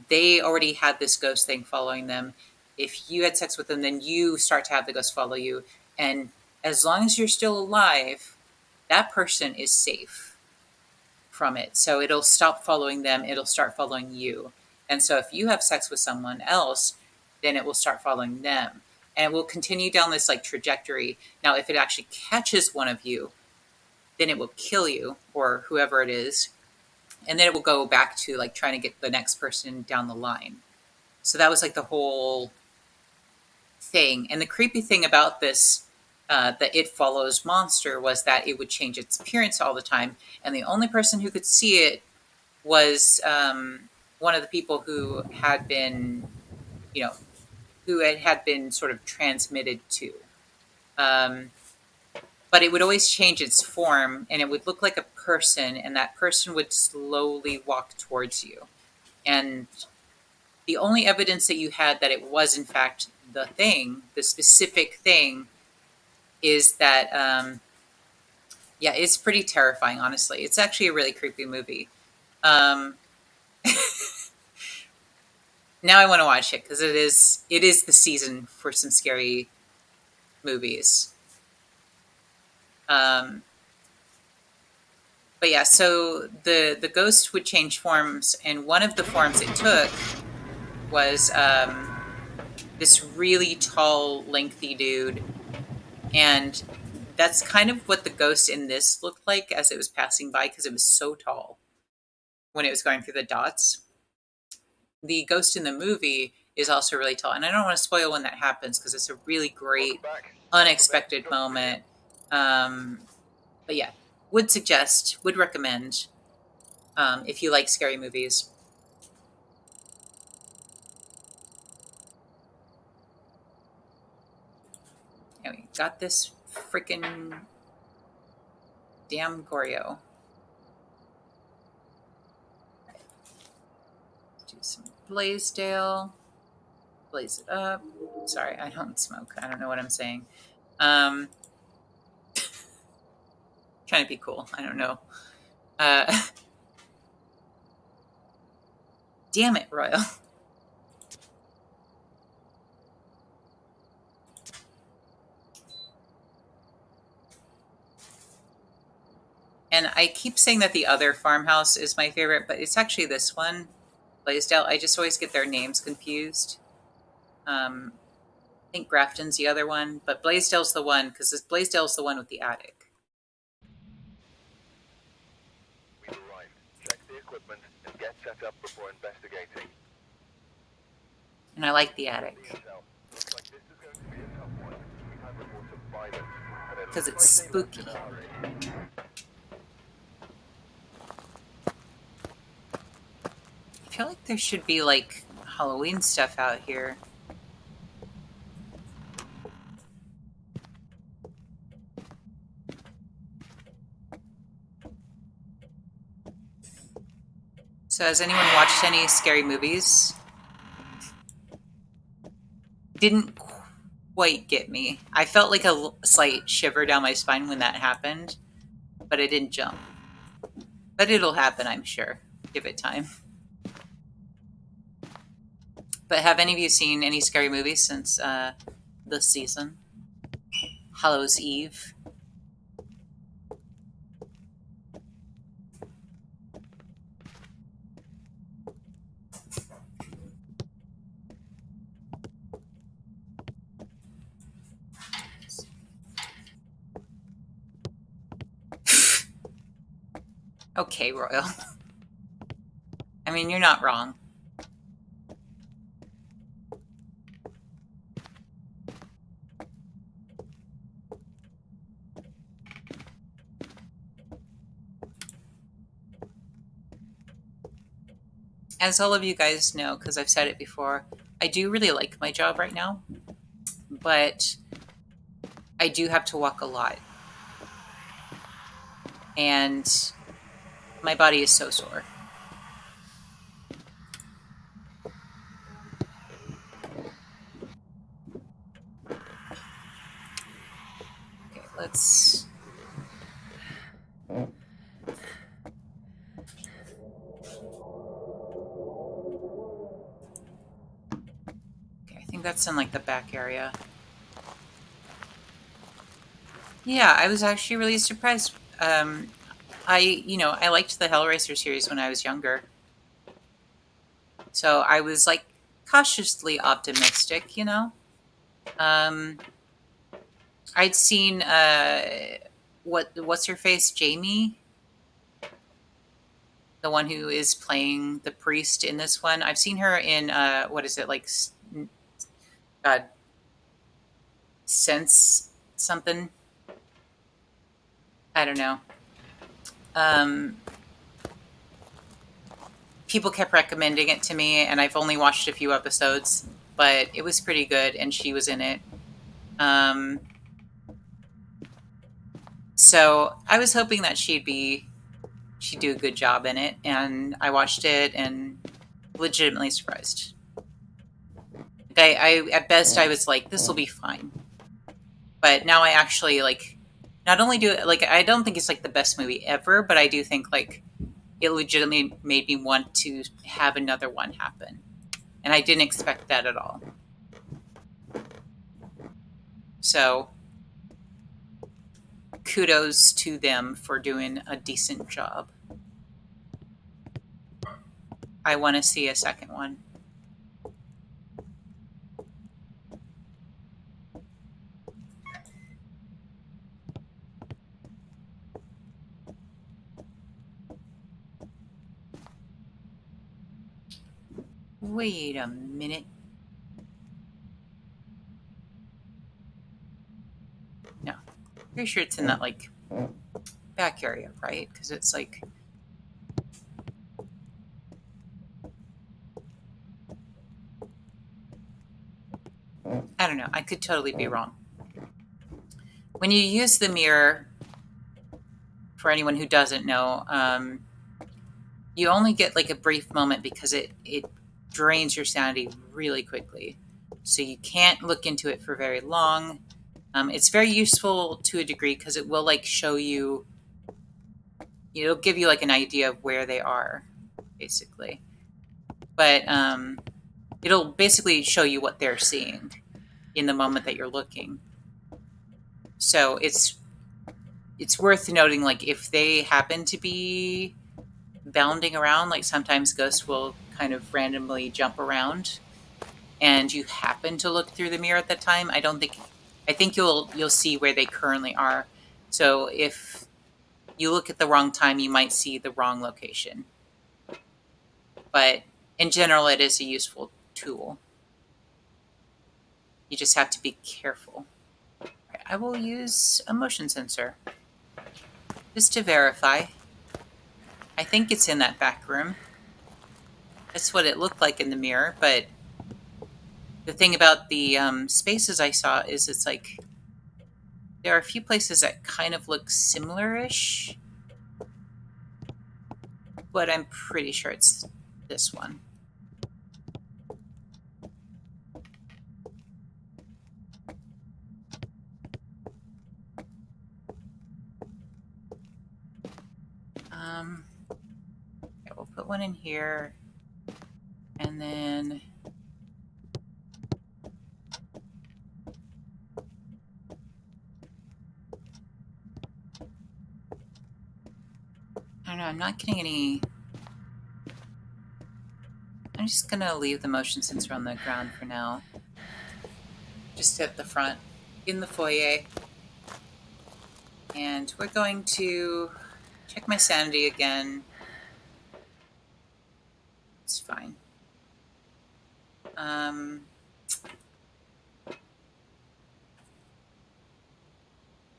they already had this ghost thing following them. If you had sex with them, then you start to have the ghost follow you. And as long as you're still alive, that person is safe from it. So it'll stop following them, it'll start following you. And so if you have sex with someone else, then it will start following them. And it will continue down this like trajectory. Now, if it actually catches one of you, then it will kill you or whoever it is. And then it will go back to like trying to get the next person down the line. So that was like the whole thing. And the creepy thing about this, the It Follows monster, was that it would change its appearance all the time. And the only person who could see it was one of the people who had been, you know, who had been sort of transmitted to. Um, but it would always change its form and it would look like a person, and that person would slowly walk towards you. And the only evidence that you had that it was, in fact, the thing, the specific thing, is that, yeah, it's pretty terrifying, honestly. It's actually a really creepy movie. Um, now I want to watch it because it is the season for some scary movies. Um, But yeah, so the ghost would change forms, and one of the forms it took was this really tall, lengthy dude, and that's kind of what the ghost in this looked like as it was passing by because it was so tall when it was going through the dots. The ghost in the movie is also really tall, and I don't want to spoil when that happens because it's a really great, unexpected moment. But yeah, would suggest, would recommend if you like scary movies. Anyway, got this freaking damn Goryo. Do some Blaisdell. Blaze it up. Sorry, I don't smoke. I don't know what I'm saying. Um, trying to be cool. I don't know. Damn it, Royal. And I keep saying that the other farmhouse is my favorite, but it's actually this one, Blaisdell. I just always get their names confused. I think Grafton's the other one, but Blaisdell's the one because Blaisdell's the one with the attic. We've arrived. Check the equipment and get set up before investigating. And I like the attic. Looks like this is going to be a tough one. We've had reports of violence, and it Because looks it's like they left spooky. in a hurry. I feel like there should be like Halloween stuff out here. So has anyone watched any scary movies? Didn't quite get me. I felt like a slight shiver down my spine when that happened, but I didn't jump. But it'll happen, I'm sure. Give it time. But have any of you seen any scary movies since this season? Hallows Eve. Okay, Royal. I mean, you're not wrong. As all of you guys know, because I've said it before, I do really like my job right now, but I do have to walk a lot. And my body is so sore. Okay, let's... Okay, I think that's in like the back area. Yeah, I was actually really surprised. I liked the Hellraiser series when I was younger. So I was like cautiously optimistic, you know? Um, I'd seen what's her face, Jamie, the one who is playing the priest in this one. I've seen her in what is it like? God, Sense something. I don't know. Um, People kept recommending it to me, and I've only watched a few episodes, but it was pretty good, and she was in it. So I was hoping that she'd do a good job in it, and I watched it and legitimately surprised. I at best I was like, this will be fine, but now I actually like. Not only do it like I don't think it's like the best movie ever, but I do think like it legitimately made me want to have another one happen, and I didn't expect that at all. So kudos to them for doing a decent job. I want to see a second one. Wait a minute. No, pretty sure it's in that like back area, right? Because it's like, I don't know. I could totally be wrong. When you use the mirror, for anyone who doesn't know, you only get like a brief moment because it drains your sanity really quickly. So you can't look into it for very long. It's very useful to a degree because it will like show you, it'll give you like an idea of where they are, basically. But it'll basically show you what they're seeing in the moment that you're looking. So it's worth noting, like if they happen to be bounding around, like sometimes ghosts will kind of randomly jump around, and you happen to look through the mirror at that time, I think you'll see where they currently are. So if you look at the wrong time, you might see the wrong location. But in general, it is a useful tool. You just have to be careful. I will use a motion sensor just to verify. I think it's in that back room. That's what it looked like in the mirror, but the thing about the spaces I saw is it's like there are a few places that kind of look similar-ish, but I'm pretty sure it's this one. Yeah, we'll put one in here, and then I don't know, I'm not getting any. I'm just gonna leave the motion sensor on the ground for now. Just at the front in the foyer. And we're going to check my sanity again. It's fine.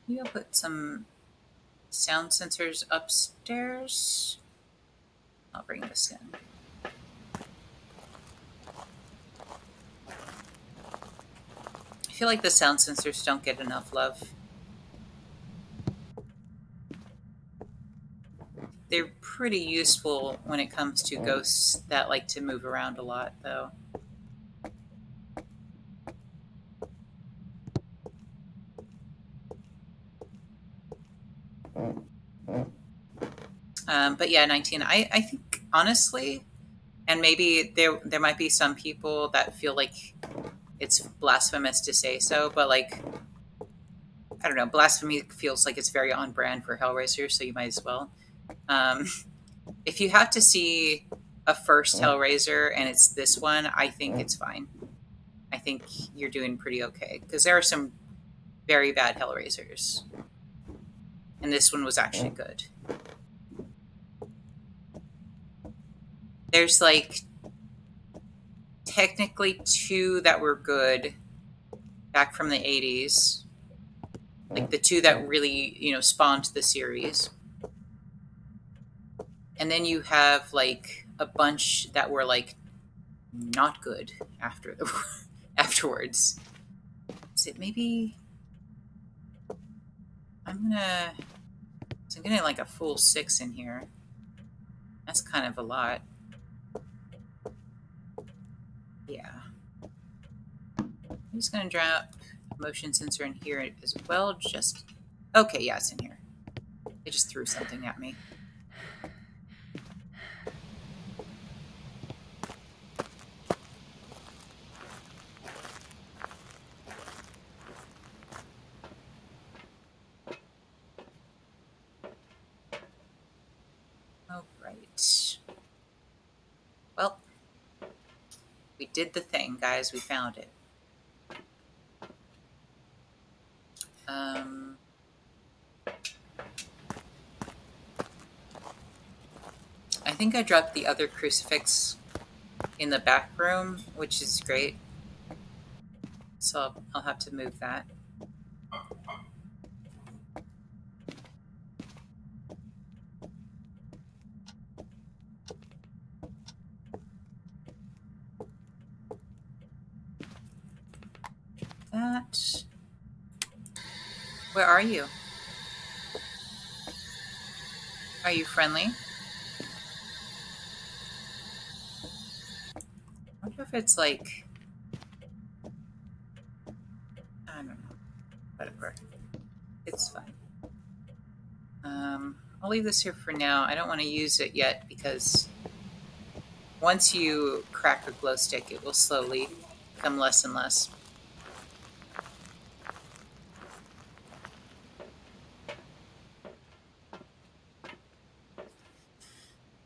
Maybe I'll put some sound sensors upstairs. I'll bring this in. I feel like the sound sensors don't get enough love. They're pretty useful when it comes to ghosts that like to move around a lot, though. But yeah, 19. I think honestly, and maybe there might be some people that feel like it's blasphemous to say so, but like I don't know, blasphemy feels like it's very on brand for Hellraiser, so you might as well. Um, if you have to see a first Hellraiser and it's this one, I think it's fine. I think you're doing pretty okay because there are some very bad Hellraisers, and this one was actually good. There's like technically two that were good back from the 80s, like the two that really, spawned the series. And then you have like a bunch that were like not good afterwards. Is it maybe I'm gonna so I'm getting like a full 6 in here. That's kind of a lot. Yeah. I'm just gonna drop a motion sensor in here as well. Just okay, yeah, it's in here. It just threw something at me. All right. Well, we did the thing, guys. We found it. Um, I think I dropped the other crucifix in the back room, which is great. So I'll have to move that. That. Where are you? Are you friendly? I wonder if it's like, I don't know. Whatever. It's fine. I'll leave this here for now. I don't want to use it yet because once you crack a glow stick, it will slowly become less and less.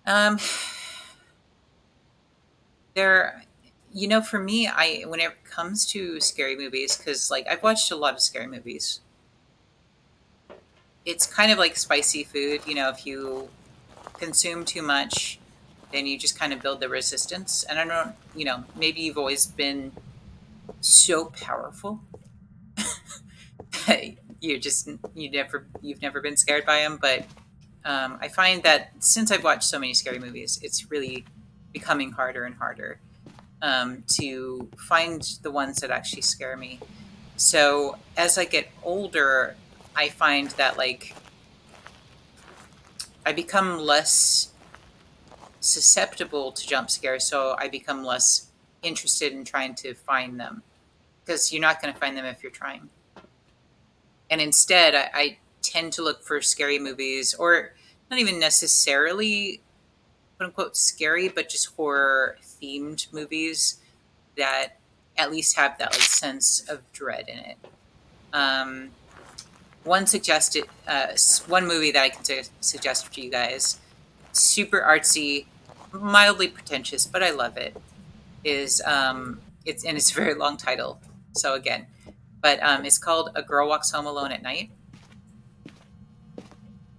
Um, there, for me, whenever it comes to scary movies, because like I've watched a lot of scary movies, it's kind of like spicy food. If you consume too much, then you just kind of build the resistance. And I don't, maybe you've always been so powerful that you've never been scared by them. But I find that since I've watched so many scary movies, it's really becoming harder and harder to find the ones that actually scare me. So as I get older, I find that like I become less susceptible to jump scares, so I become less interested in trying to find them because you're not going to find them if you're trying. And instead, I tend to look for scary movies, or not even necessarily quote unquote scary, but just horror themed movies that at least have that like sense of dread in it. Um, one movie that I can suggest to you guys, super artsy, mildly pretentious, but I love it. Is it's a very long title. So again, but it's called A Girl Walks Home Alone at Night.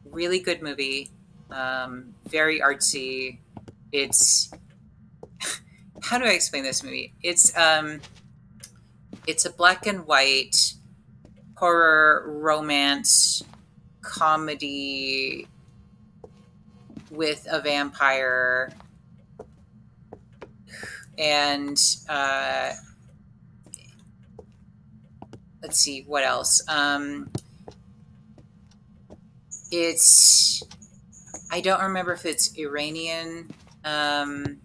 Really good movie, very artsy. It's how do I explain this movie? It's a black and white horror romance comedy with a vampire and let's see what else. It's I don't remember if it's Iranian. Um,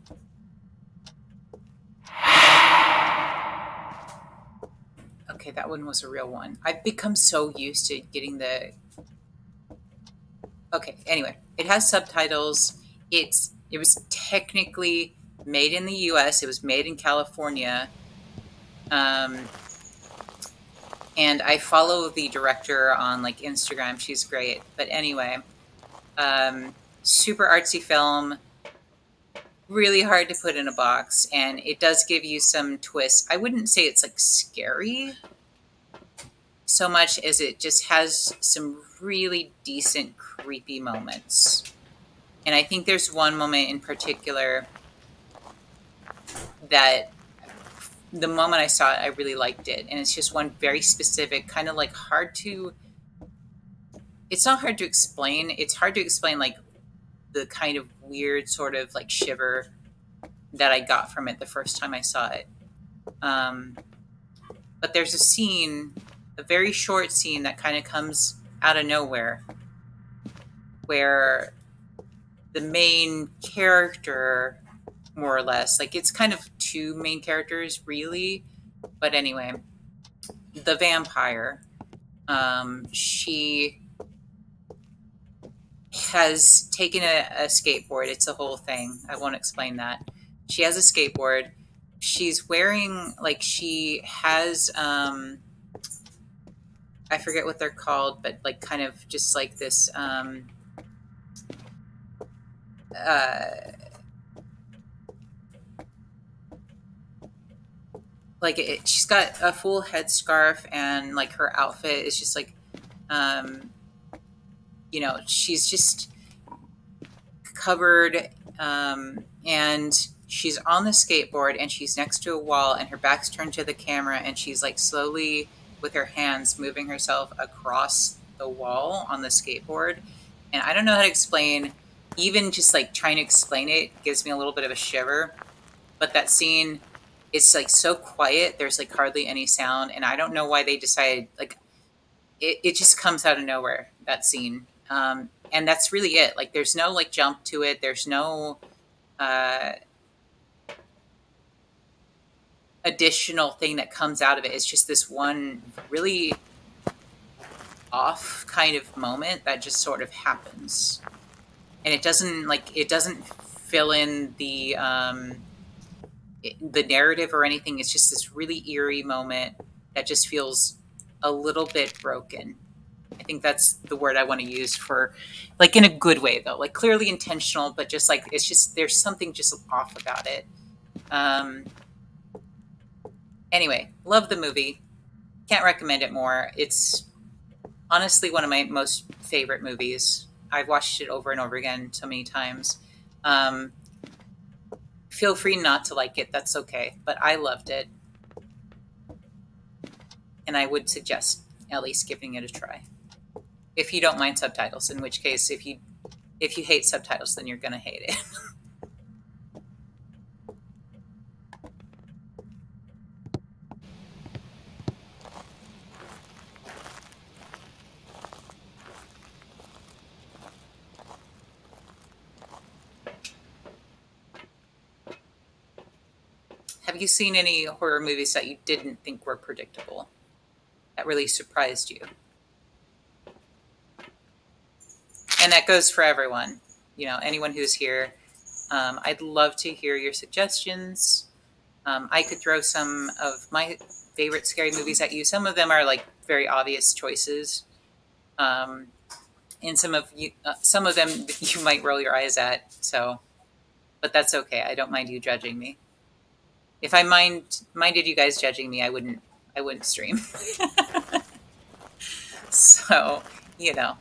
okay, that one was a real one. I've become so used to getting the. Okay, anyway, it has subtitles. It was technically made in the U.S. It was made in California, um, and I follow the director on like Instagram. She's great. But anyway, super artsy film, really hard to put in a box, and it does give you some twists. I wouldn't say it's like scary so much as it just has some really decent creepy moments. And I think there's one moment in particular that the moment I saw it, I really liked it. And it's just one very specific, kind of like it's not hard to explain. It's hard to explain like the kind of weird sort of like shiver that I got from it the first time I saw it. Um, but there's a scene, a very short scene that kind of comes out of nowhere where the main character, more or less, like it's kind of two main characters, really. But anyway, the vampire, she has taken a skateboard. It's a whole thing. I won't explain that. She has a skateboard. She's wearing, like, she has, I forget what they're called, but like kind of just like this, uh, she's got a full headscarf, and like her outfit is just like, um, she's just covered, and she's on the skateboard, and she's next to a wall, and her back's turned to the camera, and she's like slowly with her hands moving herself across the wall on the skateboard. And I don't know how to explain, even just like trying to explain it gives me a little bit of a shiver. But that scene, it's like so quiet, there's like hardly any sound, and I don't know why they decided, like, it just comes out of nowhere, that scene. And that's really it. Like, there's no like jump to it. There's no uh, additional thing that comes out of it. It's just this one really off kind of moment that just sort of happens, and it doesn't fill in the narrative or anything. It's just this really eerie moment that just feels a little bit broken. I think that's the word I want to use for, like, in a good way though, like clearly intentional, but just like it's just there's something just off about it. Um, anyway, love the movie. Can't recommend it more. It's honestly one of my most favorite movies. I've watched it over and over again so many times. Um, feel free not to like it. That's okay. But I loved it, and I would suggest at least giving it a try. If you don't mind subtitles, in which case, if you hate subtitles, then you're gonna hate it. Have you seen any horror movies that you didn't think were predictable, that really surprised you? And that goes for everyone. Anyone who's here. I'd love to hear your suggestions. I could throw some of my favorite scary movies at you. Some of them are like very obvious choices, um, and some of them you might roll your eyes at. So, but that's okay. I don't mind you judging me. If I minded you guys judging me, I wouldn't stream. So, you know,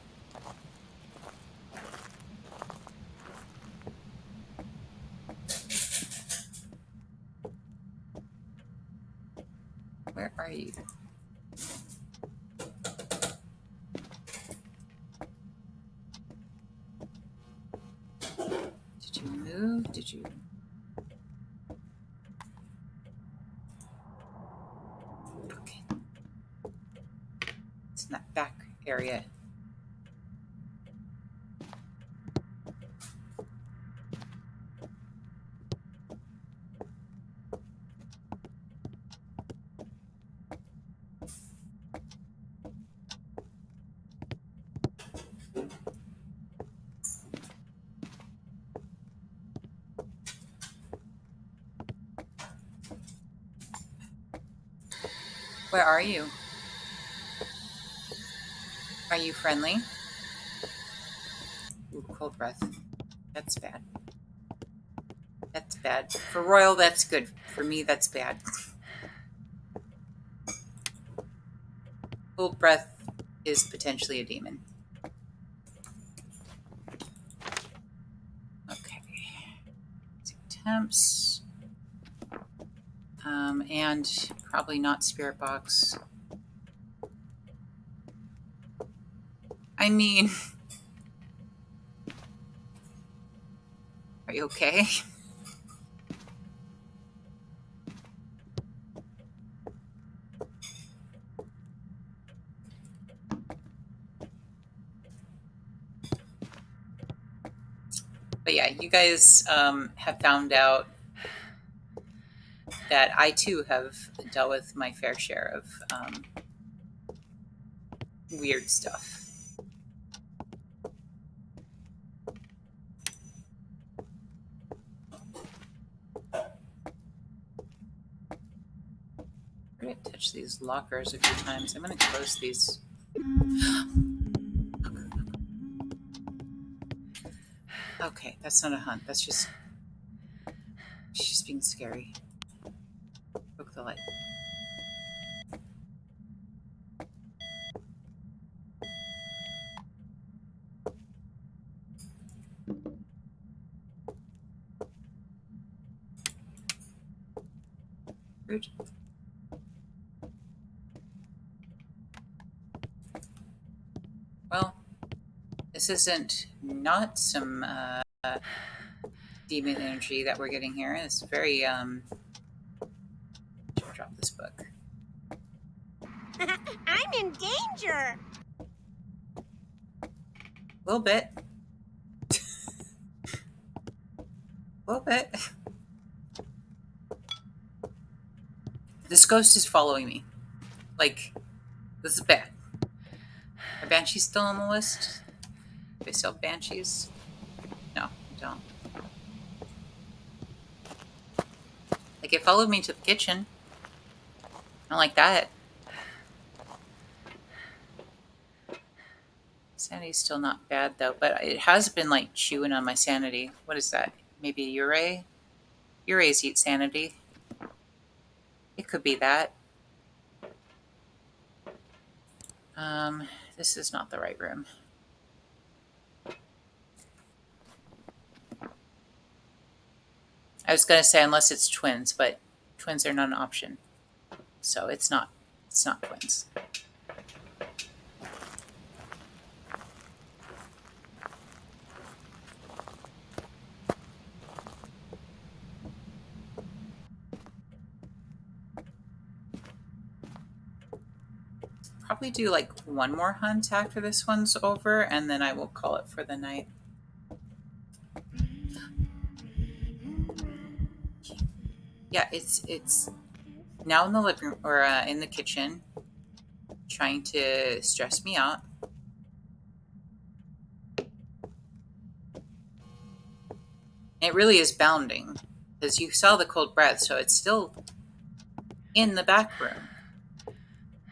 where are you? Did you move? Did you? Okay, it's in that back area. Where are you? Are you friendly? Ooh, cold breath. That's bad. That's bad. For Royal, that's good. For me, that's bad. Cold breath is potentially a demon. Okay. Temps. And probably not spirit box. I mean, are you okay? But yeah, you guys have found out that I too have dealt with my fair share of weird stuff. I'm going to touch these lockers a few times. I'm going to close these. Okay, that's not a hunt. That's just she's being scary. Poke the light. Rude. Well, this isn't not some demon energy that we're getting here. It's very should drop this book. I'm in danger. A little bit. A little bit. This ghost is following me. Like, this is bad. Are banshees still on the list? Do they still have banshees? No, I don't. Like, it followed me to the kitchen. I don't like that. Sanity's still not bad, though, but it has been, like, chewing on my sanity. What is that? Maybe a Uray? Urays eat sanity. It could be that. This is not the right room. I was going to say unless it's twins, but twins are not an option. So it's not twins. Probably do like one more hunt after this one's over, and then I will call it for the night. Yeah, it's now in the living room or in the kitchen, trying to stress me out. It really is bounding because you saw the cold breath, so it's still in the back room.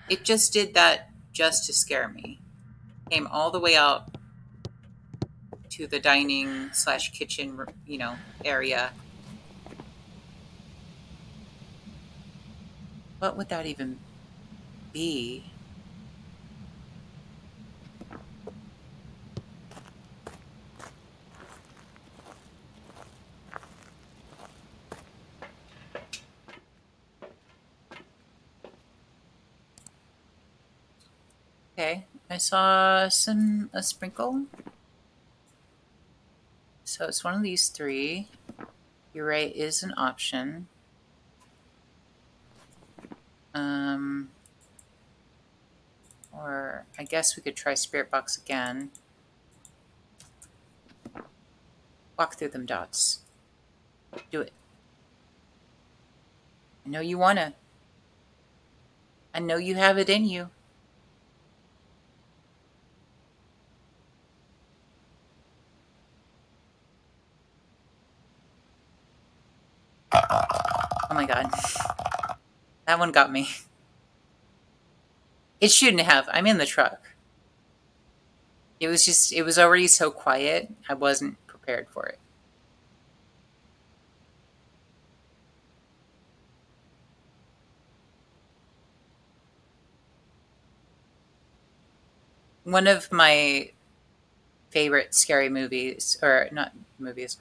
It just did that just to scare me. Came all the way out to the dining / kitchen, area. What would that even be? Okay, I saw a sprinkle. So it's one of these three. Uray is an option. Or I guess we could try Spirit Box again. Walk through them dots. Do it. I know you wanna. I know you have it in you. Oh my god. That one got me. It shouldn't have. I'm in the truck. It was already so quiet. I wasn't prepared for it. One of my favorite scary movies, or not movies,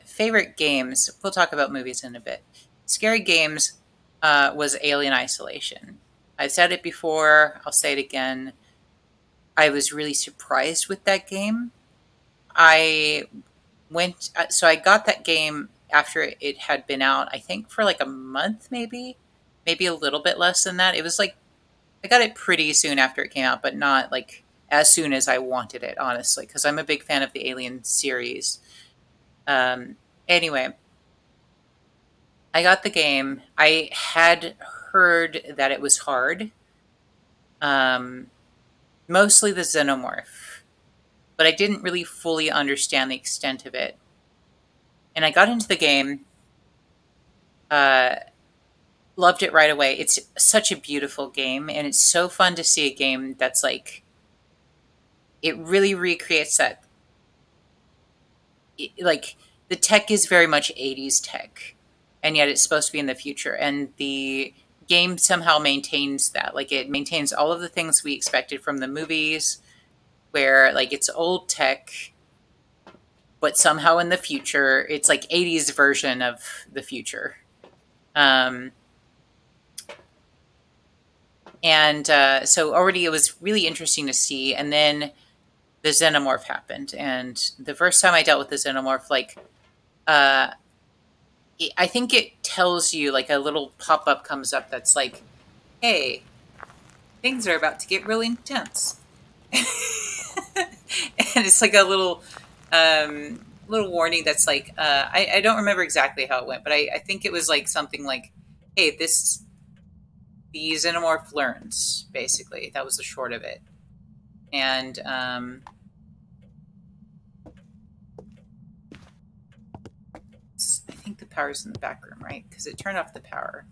favorite games, we'll talk about movies in a bit. Scary games was Alien Isolation. I've said it before, I'll say it again. I was really surprised with that game. I so I got that game after it had been out, I think for like a month, maybe a little bit less than that. It was like, I got it pretty soon after it came out, but not like as soon as I wanted it, honestly, because I'm a big fan of the Alien series. Um, anyway, I got the game. I had heard that it was hard, um, mostly the xenomorph, but I didn't really fully understand the extent of it. And I got into the game, uh, loved it right away. It's such a beautiful game, and it's so fun to see a game that's, like, it really recreates that. like the tech is very much 80s tech, and yet it's supposed to be in the future. And the game somehow maintains that. Like it maintains all of the things we expected from the movies, where like it's old tech, but somehow in the future it's like 80s version of the future. Um, and so already it was really interesting to see. And then the xenomorph happened, and the first time I dealt with the xenomorph, like uh, I think it tells you like a little pop up comes up that's like, "Hey, things are about to get really intense," and it's like a little warning that's like, I don't remember exactly how it went, but I think it was like something like, "Hey, this the xenomorph learns." Basically, that was the short of it, and I think the power's in the back room, right? Because it turned off the power.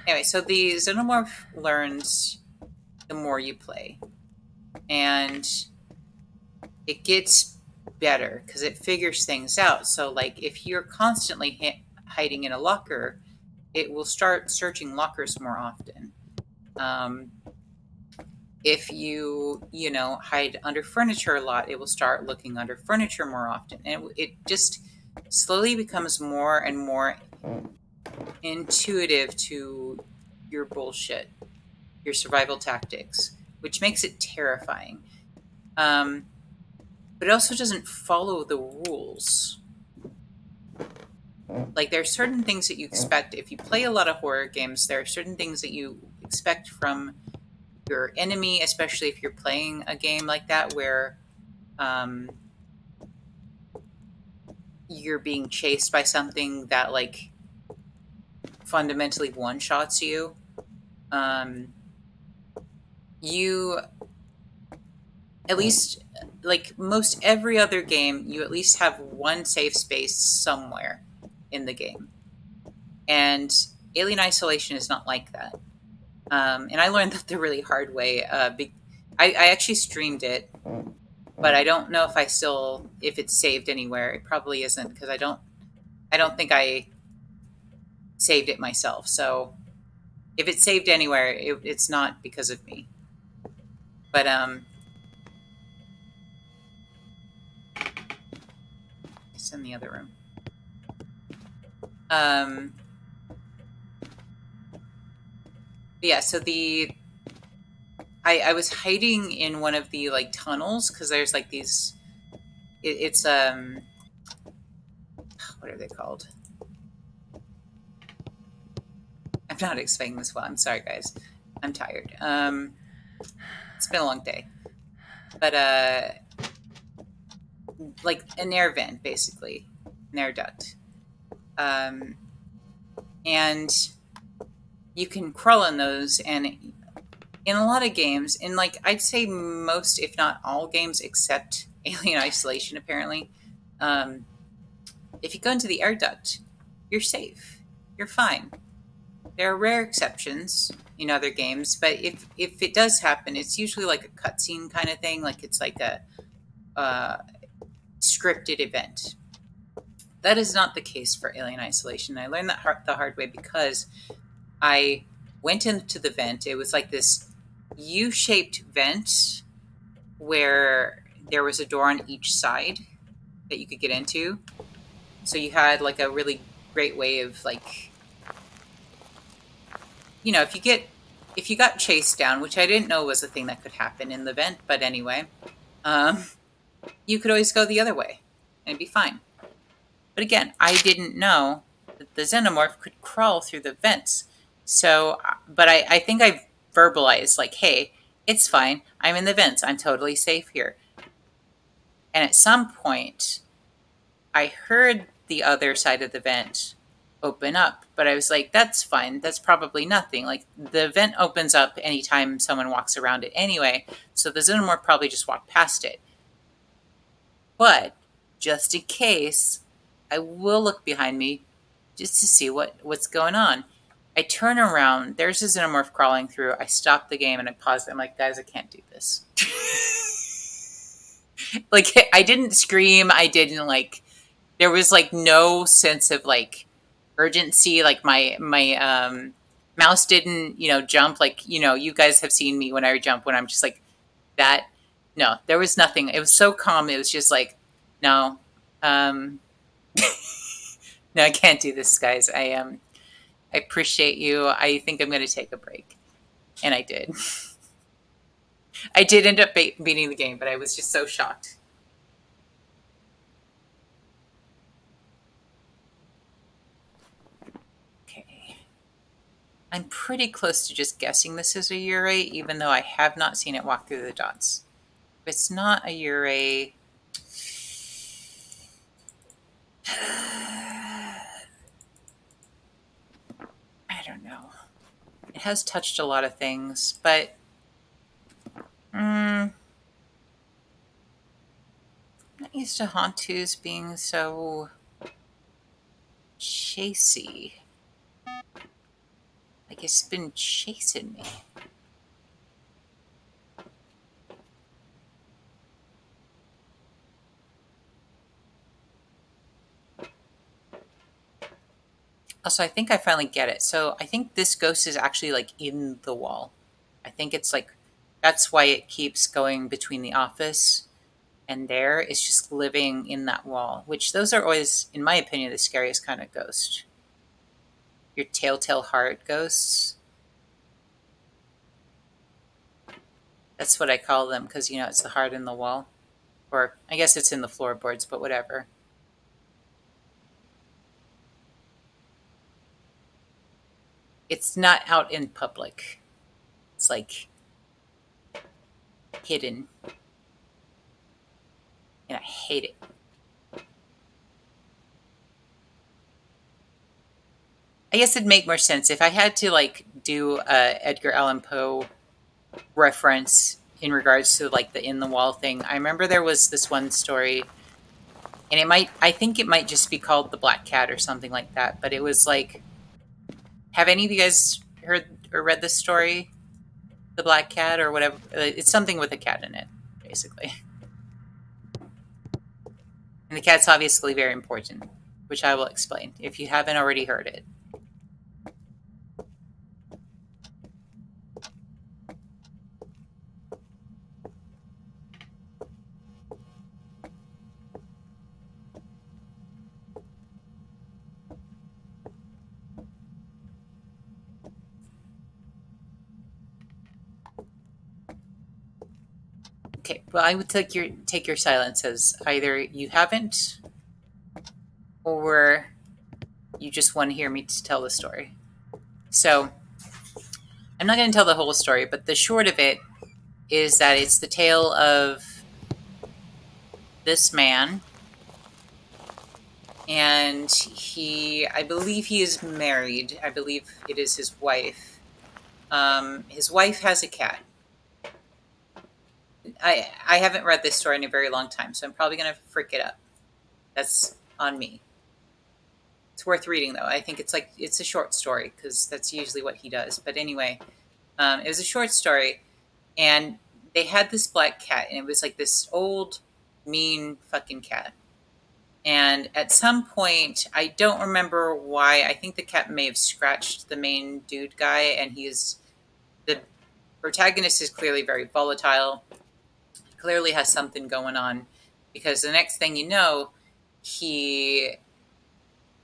Anyway, so the xenomorph learns the more you play, and it gets better because it figures things out. So, like, if you're constantly hiding in a locker, it will start searching lockers more often. Um, if you know, hide under furniture a lot, it will start looking under furniture more often. And it just slowly becomes more and more intuitive to your bullshit, your survival tactics, which makes it terrifying. Um, but it also doesn't follow the rules. Like there are certain things that you expect if you play a lot of horror games. There are certain things that you expect from your enemy, especially if you're playing a game like that where um, you're being chased by something that like fundamentally one shots you. Um, you at least like most every other game, you at least have one safe space somewhere in the game, and Alien Isolation is not like that. And I learned that the really hard way. I actually streamed it, but I don't know if it's saved anywhere. It probably isn't because I don't think I saved it myself. So if it's saved anywhere, it's not because of me. But it's in the other room. Um, yeah. So I was hiding in one of the like tunnels because there's like these. It's what are they called? I'm not explaining this well. I'm sorry, guys. I'm tired. It's been a long day, but like an air vent, basically, an air duct, um, and you can crawl in those. And in a lot of games, in like I'd say most, if not all games, except Alien Isolation, apparently, um, if you go into the air duct, you're safe. You're fine. There are rare exceptions in other games, but if it does happen, it's usually like a cutscene kind of thing. Like it's like a uh, scripted event. That is not the case for Alien Isolation. I learned that the hard way because I went into the vent. It was like this U-shaped vent where there was a door on each side that you could get into. So you had like a really great way of like, you know, if you got chased down, which I didn't know was a thing that could happen in the vent, but anyway, um, you could always go the other way and it'd be fine. But again, I didn't know that the xenomorph could crawl through the vents. So, but I think I verbalized, like, hey, it's fine. I'm in the vents. I'm totally safe here. And at some point, I heard the other side of the vent open up, but I was like, that's fine. That's probably nothing. Like, the vent opens up anytime someone walks around it anyway. So the xenomorph probably just walked past it. But just in case, I will look behind me just to see what's going on. I turn around, there's a xenomorph crawling through. I stop the game and I pause it. I'm like, guys, I can't do this. Like I didn't scream. I didn't like. There was like no sense of like urgency. Like my mouse didn't jump. Like you guys have seen me when I jump when I'm just like that. No, there was nothing. It was so calm. It was just like no, um, no, I can't do this, guys. I appreciate you. I think I'm going to take a break, and I did. I did end up beating the game, but I was just so shocked. Okay. I'm pretty close to just guessing this is a Urei, even though I have not seen it walk through the dots. If it's not a Urei, I don't know. It has touched a lot of things, but I'm not used to Hantus being so chasey. Like it's been chasing me. Also, I think I finally get it. So I think this ghost is actually like in the wall. I think it's like that's why it keeps going between the office and there. It's just living in that wall, which those are always, in my opinion, the scariest kind of ghost. Your telltale heart ghosts. That's what I call them because it's the heart in the wall. Or I guess it's in the floorboards, but whatever. It's not out in public. It's like hidden. And I hate it. I guess it'd make more sense if I had to like do a Edgar Allan Poe reference in regards to like the in the wall thing. I remember there was this one story, and I think it might just be called The Black Cat or something like that, but it was like, have any of you guys heard or read this story? The Black Cat or whatever. It's something with a cat in it, basically. And the cat's obviously very important, which I will explain if you haven't already heard it. Okay, well, I would take your silence as either you haven't or you just want to hear me tell the story. So I'm not going to tell the whole story, but the short of it is that it's the tale of this man, and I believe he is married. I believe it is his wife. His wife has a cat. I haven't read this story in a very long time, so I'm probably going to frick it up. That's on me. It's worth reading, though. I think it's a short story because that's usually what he does. But anyway, it was a short story, and they had this black cat, and it was like this old, mean fucking cat. And at some point, I don't remember why. I think the cat may have scratched the main dude guy, and the protagonist is clearly very volatile. Clearly has something going on, because the next thing you know, he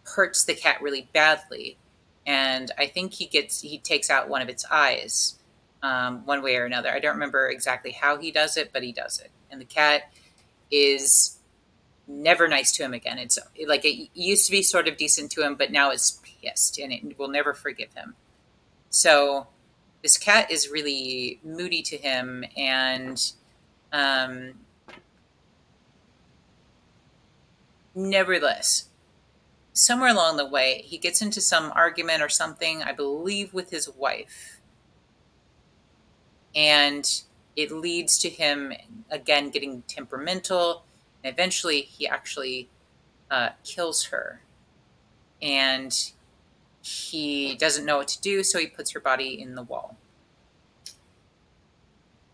hurts the cat really badly, and I think he takes out one of its eyes, one way or another. I don't remember exactly how he does it, but he does it, and the cat is never nice to him again. It's like it used to be sort of decent to him, but now it's pissed, and it will never forgive him. So this cat is really moody to him, and um, nevertheless, somewhere along the way, he gets into some argument or something, I believe, with his wife. And it leads to him, again, getting temperamental. And eventually, he actually kills her. And he doesn't know what to do, so he puts her body in the wall.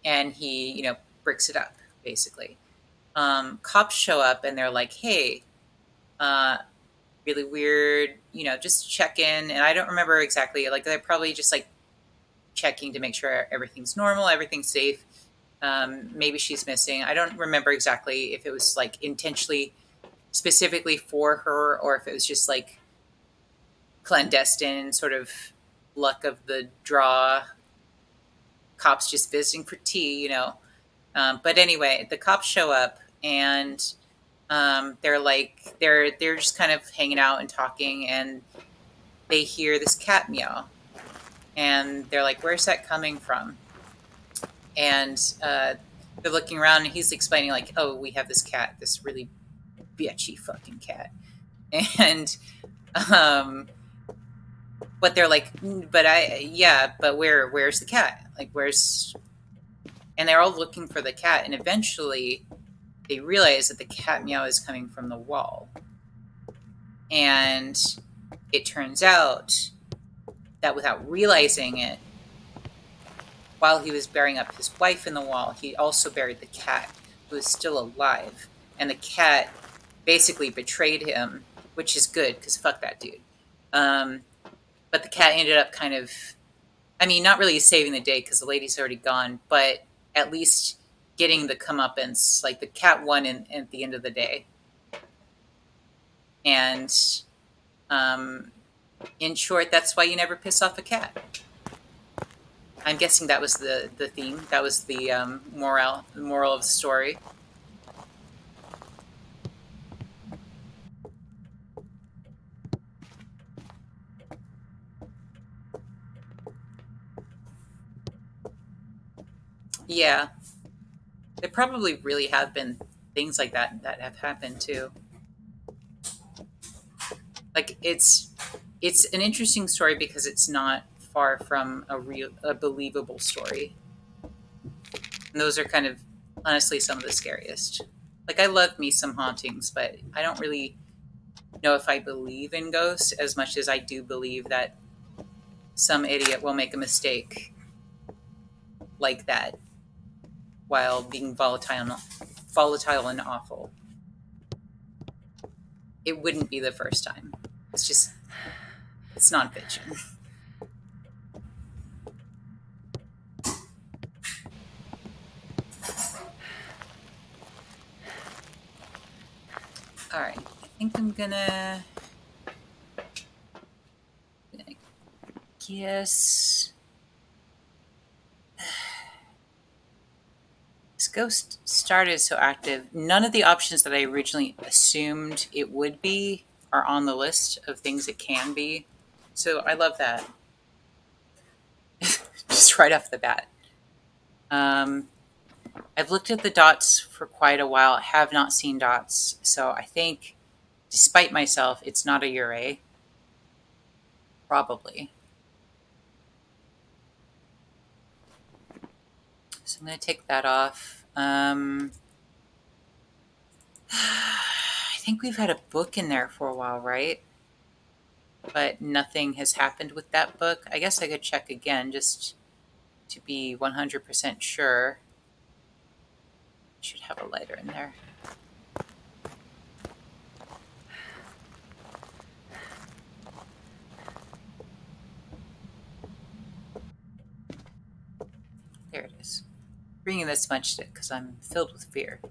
And he, bricks it up, basically. cops show up and they're like, hey, uh, really weird, just check in. And I don't remember exactly, like, they're probably just like checking to make sure everything's normal, everything's safe. Maybe she's missing. I don't remember exactly if it was like intentionally specifically for her or if it was just like clandestine sort of luck of the draw, cops just visiting for tea. But anyway, the cops show up and they're like they're just kind of hanging out and talking, and they hear this cat meow, and they're like, "Where's that coming from?" And they're looking around, and he's explaining like, "Oh, we have this cat, this really bitchy fucking cat," and um, but they're like, "But yeah, but where's the cat? Like, where's?" And they're all looking for the cat, and eventually they realize that the cat meow is coming from the wall. And it turns out that without realizing it, while he was burying up his wife in the wall, he also buried the cat, who is still alive. And the cat basically betrayed him, which is good because fuck that dude. Um, but the cat ended up kind of, I mean, not really saving the day because the lady's already gone, but at least getting the comeuppance. Like the cat won at the end of the day. And um, in short, that's why you never piss off a cat. I'm guessing that was the theme. That was the moral of the story. Yeah, there probably really have been things like that have happened too. Like it's an interesting story because it's not far from a believable story. And those are kind of honestly some of the scariest. Like I love me some hauntings, but I don't really know if I believe in ghosts as much as I do believe that some idiot will make a mistake like that while being volatile and awful. It wouldn't be the first time. It's nonfiction. All right, I think I'm gonna guess this ghost started so active. None of the options that I originally assumed it would be are on the list of things it can be. So I love that. Just right off the bat. Um, I've looked at the dots for quite a while, have not seen dots. So I think, despite myself, it's not a Ure. Probably. So I'm going to take that off. I think we've had a book in there for a while, right? But nothing has happened with that book. I guess I could check again just to be 100% sure. Should have a lighter in there. There it is. Bringing this much because I'm filled with fear.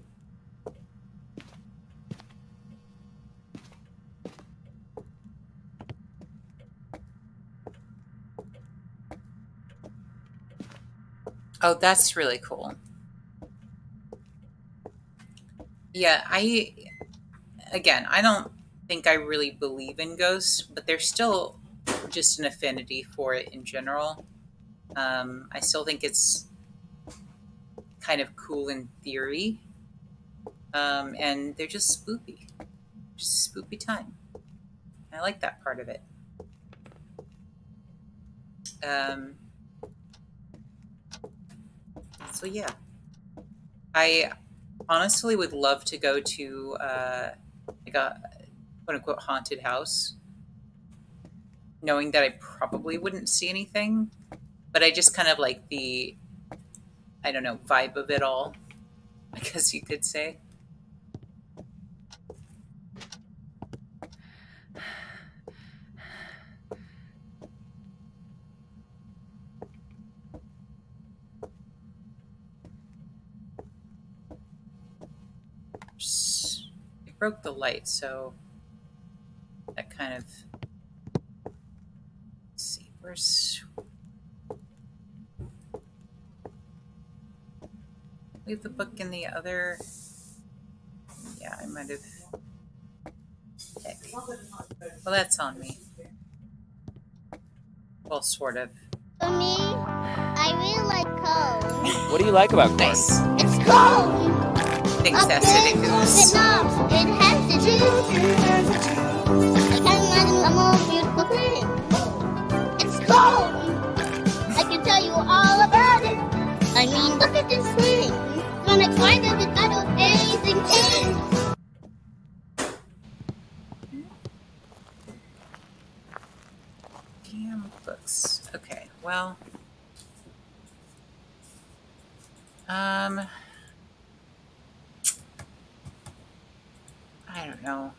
Oh, that's really cool. Yeah, I don't think I really believe in ghosts, but there's still just an affinity for it in general. I still think it's kind of cool in theory, and they're just spoopy, just spoopy time. I like that part of it. Um, so yeah, I honestly would love to go to like a quote unquote haunted house, knowing that I probably wouldn't see anything, but I just kind of like the, I don't know, vibe of it all, I guess you could say. broke the light, so that kind of... Let's see, where's... Leave the book in the other... Yeah, I might have... Heck. Well, that's on me. Well, sort of. For me, I really like cones. What do you like about corn? Nice. It's cold. Thanks, Up acidic there on ooze. Vietnam, it has to do. I can't imagine a more beautiful thing. It's cold. I can tell you all about it. I mean, look at this thing. When I find it, it's got amazing things. Damn books. Okay, well... I don't know.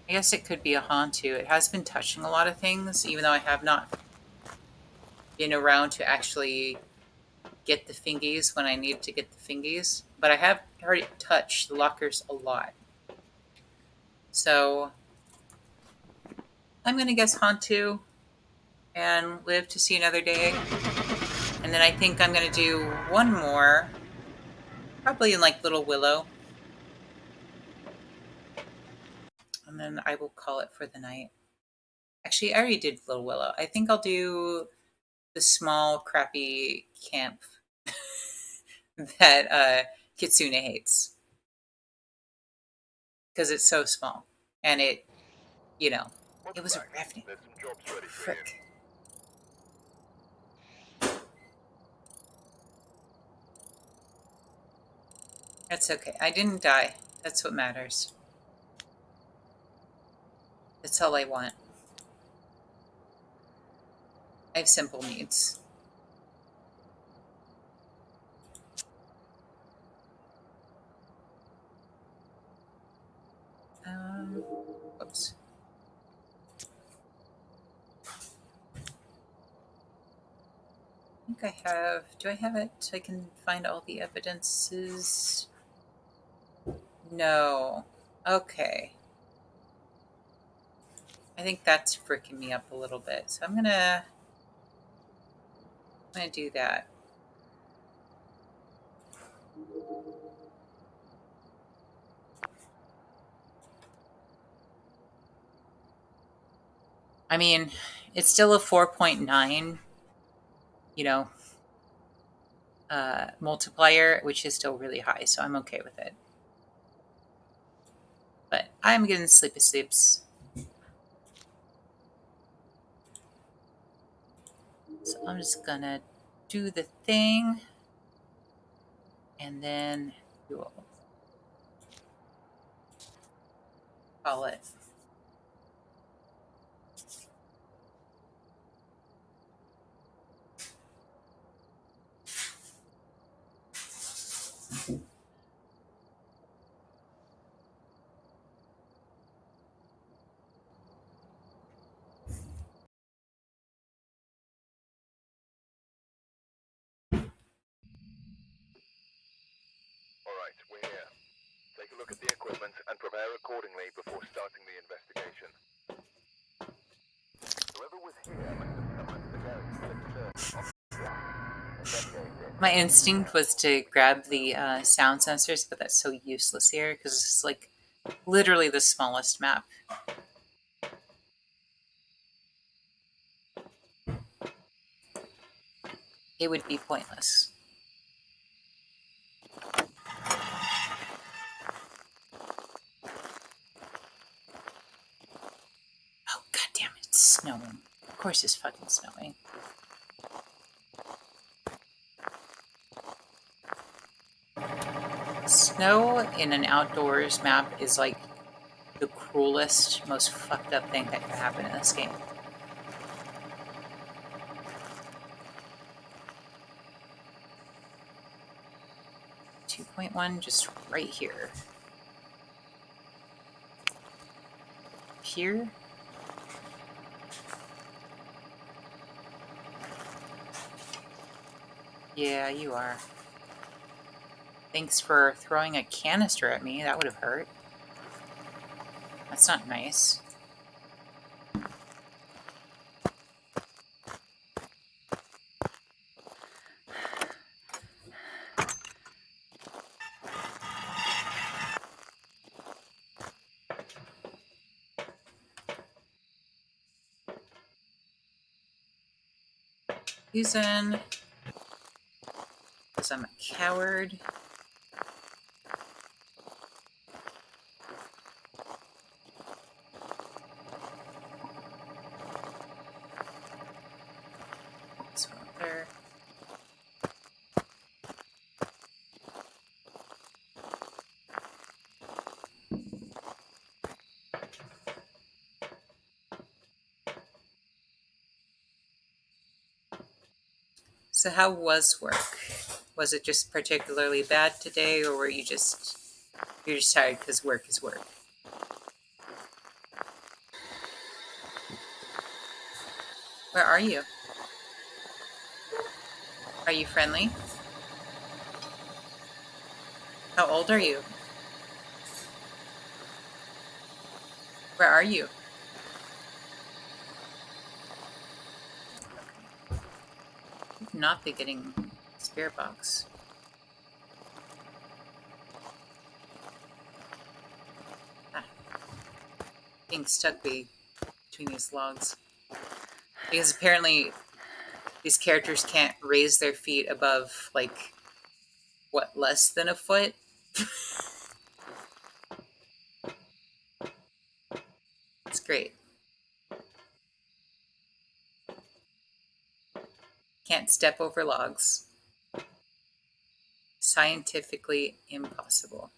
I guess it could be a Hantu. It has been touching a lot of things, even though I have not been around to actually get the fingies when I need to get the fingies. But I have heard it touch the lockers a lot. So I'm going to guess Hantu and live to see another day. And then I think I'm going to do one more, probably in like Little Willow. And then I will call it for the night. Actually, I already did Little Willow. I think I'll do the small, crappy camp that Kitsune hates. Because it's so small. And it, you know, it was a revenue. There's some jobs ready for you. Frick. That's okay. I didn't die. That's what matters. That's all I want. I have simple needs. Whoops. I think I have... Do I have it? I can find all the evidences. No. Okay. I think that's freaking me up a little bit. So I'm gonna do that. I mean, it's still a 4.9, you know, multiplier, which is still really high, so I'm okay with it. But I'm getting sleepy sleeps. So I'm just gonna do the thing, and then we'll call it. Alright, we're here. Take a look at the equipment and prepare accordingly before starting the investigation. Whoever was here must have come into the garage to investigate. My instinct was to grab the sound sensors, but that's so useless here because it's like literally the smallest map. It would be pointless. Oh, god damn it, it's snowing. Of course it's fucking snowing. Snow in an outdoors map is like the cruelest, most fucked up thing that could happen in this game. .1 just right here. Here? Yeah, you are. Thanks for throwing a canister at me. That would have hurt. That's not nice. Reason, because I'm a coward. This one up there. So how was work? Was it just particularly bad today, or were you just you're just tired because work is work? Where are you? Are you friendly? How old are you? Where are you? You've not be getting spirit box. Ah, being stuck between these logs. Because apparently these characters can't raise their feet above, like, what, less than a foot? It's great. Can't step over logs. Scientifically impossible.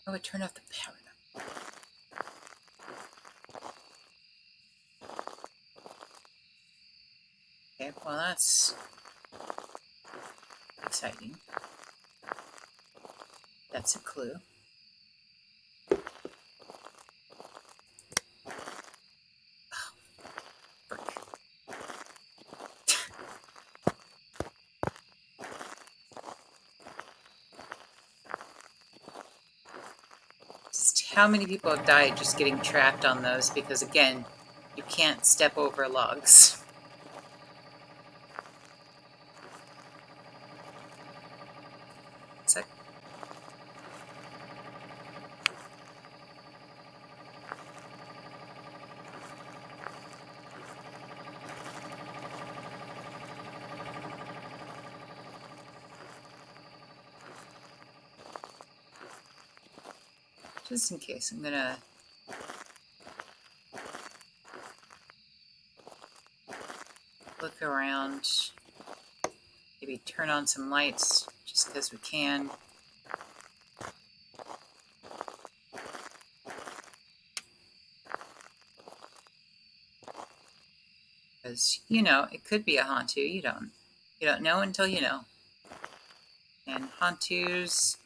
Oh, it turned off the power though. Okay, well that's exciting. That's a clue. Frick. Just how many people have died just getting trapped on those because, again, you can't step over logs. So, just in case, I'm gonna look around, maybe turn on some lights just because we can. Because, you know, it could be a Hantu. You don't know until you know. And Hantus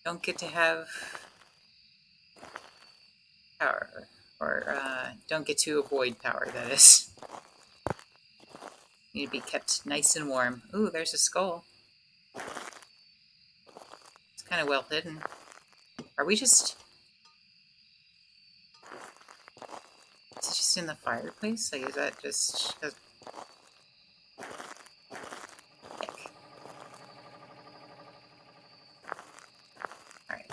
don't get to have power, or don't get to avoid power, that is. Need to be kept nice and warm. Ooh, there's a skull. It's kind of well hidden. Are we just... Is it just in the fireplace? Like, is that just... Heck. Alright.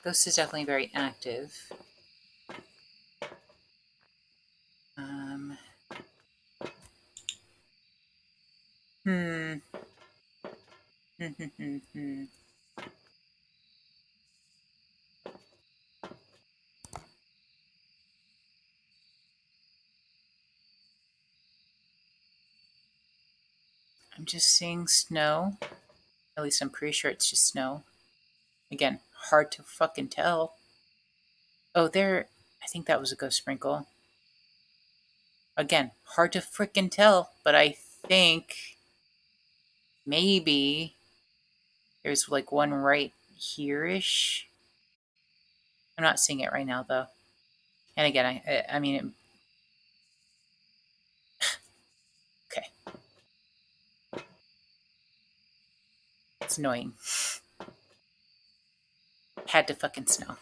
Ghost is definitely very active. Hmm. I'm just seeing snow. At least I'm pretty sure it's just snow. Again, hard to fucking tell. Oh, there... I think that was a ghost sprinkle. Again, hard to frickin' tell, but I think maybe there's like one right here-ish. I'm not seeing it right now, though. And again, I mean, okay. It's annoying. Had to fucking snow.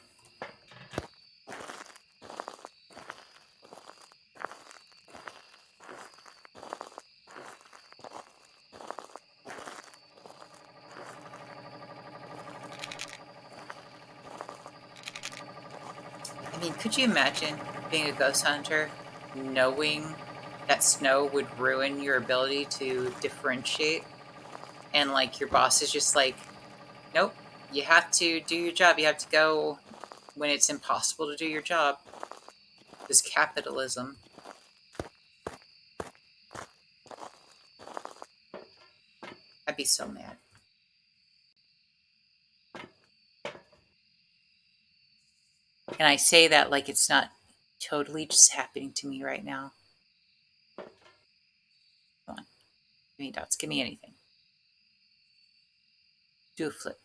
I mean, could you imagine being a ghost hunter knowing that snow would ruin your ability to differentiate? And like your boss is just like, nope, you have to do your job. You have to go when it's impossible to do your job. This capitalism. I'd be so mad. And I say that like it's not totally just happening to me right now. Come on. Give me dots. Give me anything. Do a flip.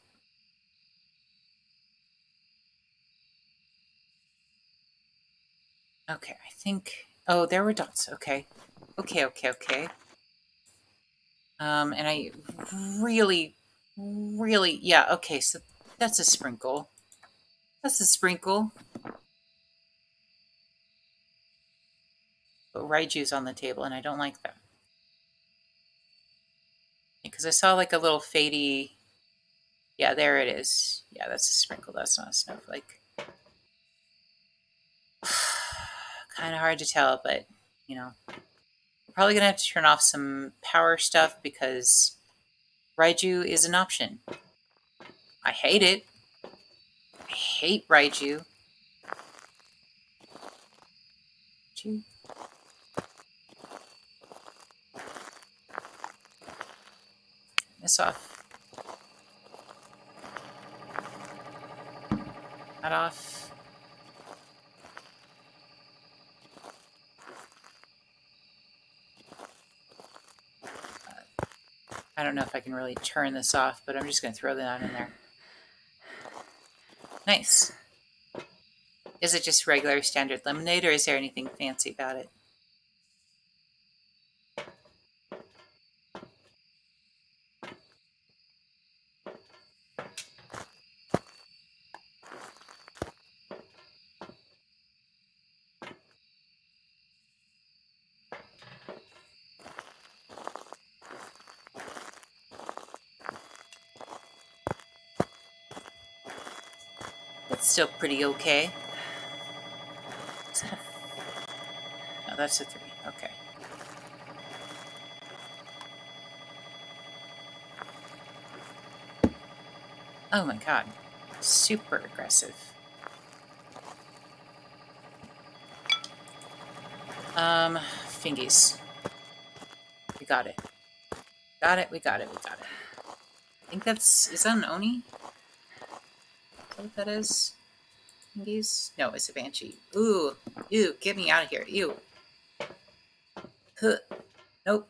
Okay, I think... Oh, there were dots. Okay. Okay. And I really... Yeah, okay, so that's a sprinkle. That's a sprinkle. But Raiju's on the table, and I don't like that. Because I saw like a little fadey... Yeah, there it is. Yeah, that's a sprinkle. That's not a snowflake. Kind of hard to tell, but, you know. I'm probably going to have to turn off some power stuff because Raiju is an option. I hate it. I hate Raiju. This off. That off. I don't know if I can really turn this off, but I'm just going to throw that in there. Nice. Is it just regular standard lemonade, or is there anything fancy about it? That's still pretty okay. Is that a... No, that's a 3. Okay. Oh my god. Super aggressive. Fingies. We got it. We got it. I think that's... Is that an Oni? Is that what that is? Fingies? No, it's a Banshee. Ooh. Ew, get me out of here. Ew. Huh. Nope.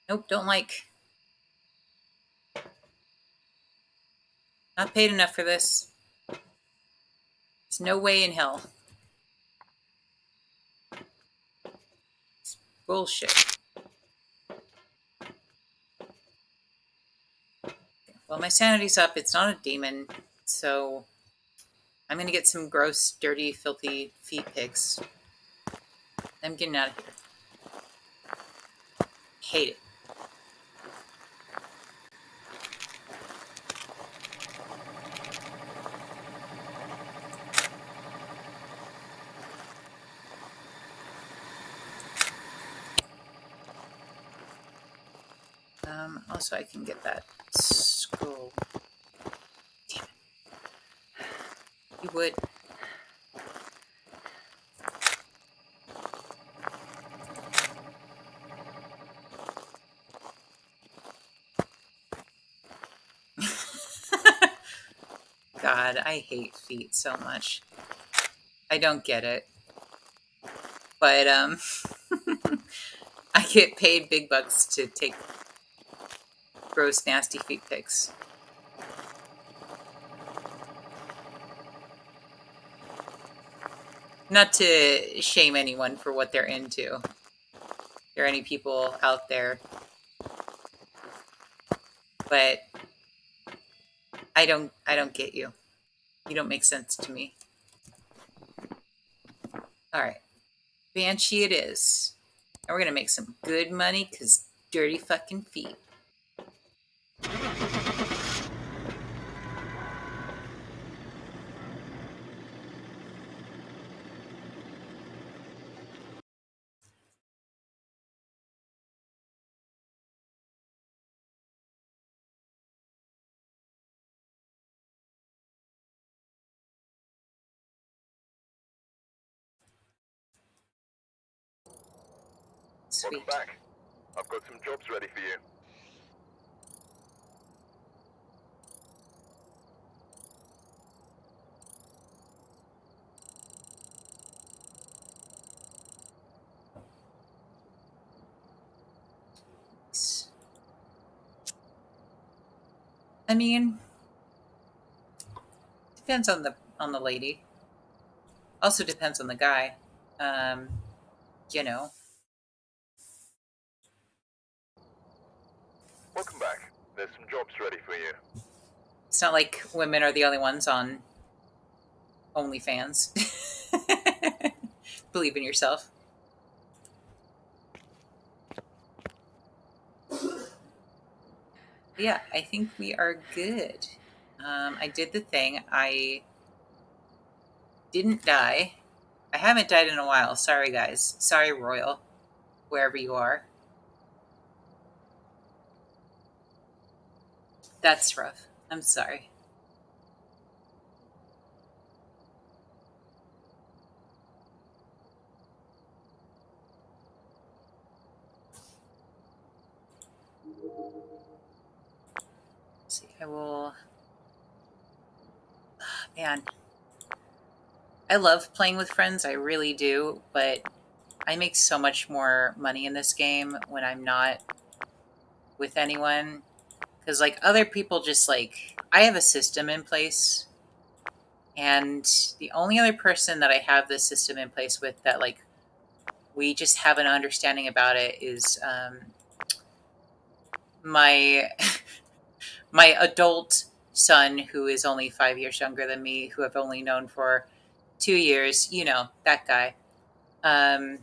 Nope, don't like. Not paid enough for this. There's no way in hell. It's bullshit. Well, my sanity's up. It's not a demon, so I'm gonna get some gross, dirty, filthy feet pics. I'm getting out of here. Hate it. Also, I can get that scroll. Damn it. You would. God, I hate feet so much. I don't get it. But I get paid big bucks to take gross, nasty feet pics. Not to shame anyone for what they're into. There are any people out there, but I don't get you. You don't make sense to me. All right. Banshee it is. And we're gonna make some good money because dirty fucking feet. Welcome Sweet. back. I've got some jobs ready for you. I mean, depends on the lady. Also depends on the guy. Um, you know, Welcome back. There's some jobs ready for you. it's not like women are the only ones on OnlyFans. Believe in yourself. But yeah, I think we are good. I did the thing. I didn't die. I haven't died in a while. Sorry, guys. Sorry, Royal, wherever you are. That's rough. I'm sorry. Let's see, I will. Man, I love playing with friends. I really do. But I make so much more money in this game when I'm not with anyone. Because, like, other people just, like, I have a system in place. And the only other person that I have this system in place with that, like, we just have an understanding about it is my my adult son, who is only 5 years younger than me, who I've only known for 2 years. You know, that guy. Um,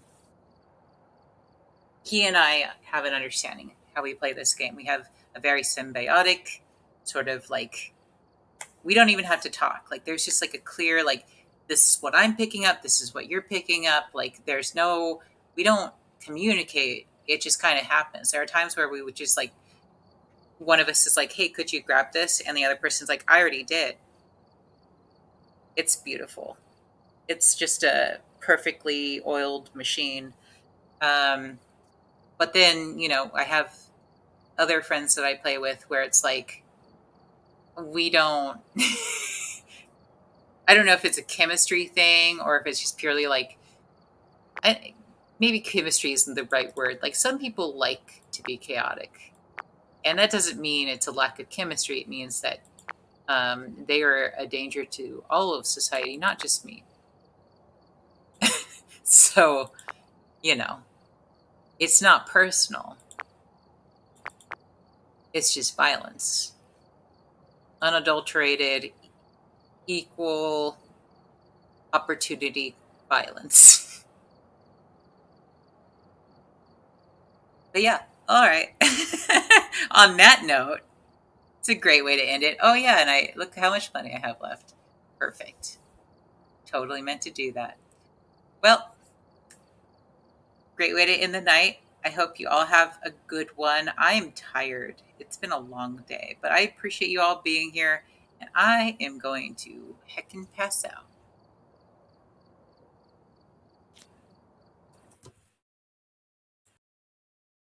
he and I have an understanding how we play this game. We have a very symbiotic sort of like, we don't even have to talk. Like, there's just like a clear, like, this is what I'm picking up, this is what you're picking up. Like, there's no, we don't communicate. It just kind of happens. There are times where we would just like, one of us is like, hey, could you grab this? And the other person's like, I already did. It's beautiful. It's just a perfectly oiled machine. Um, but then, you know, I have other friends that I play with where it's like, we don't, I don't know if it's a chemistry thing or if it's just purely like, maybe chemistry isn't the right word. Like, some people like to be chaotic. And that doesn't mean it's a lack of chemistry. It means that they are a danger to all of society, not just me. So, you know, it's not personal. It's just violence. Unadulterated, equal opportunity violence. But yeah, all right. On that note, it's a great way to end it. Oh yeah, and I look how much money I have left. Perfect. Totally meant to do that. Well, great way to end the night. I hope you all have a good one. I am tired. It's been a long day, but I appreciate you all being here, and I am going to heckin' pass out.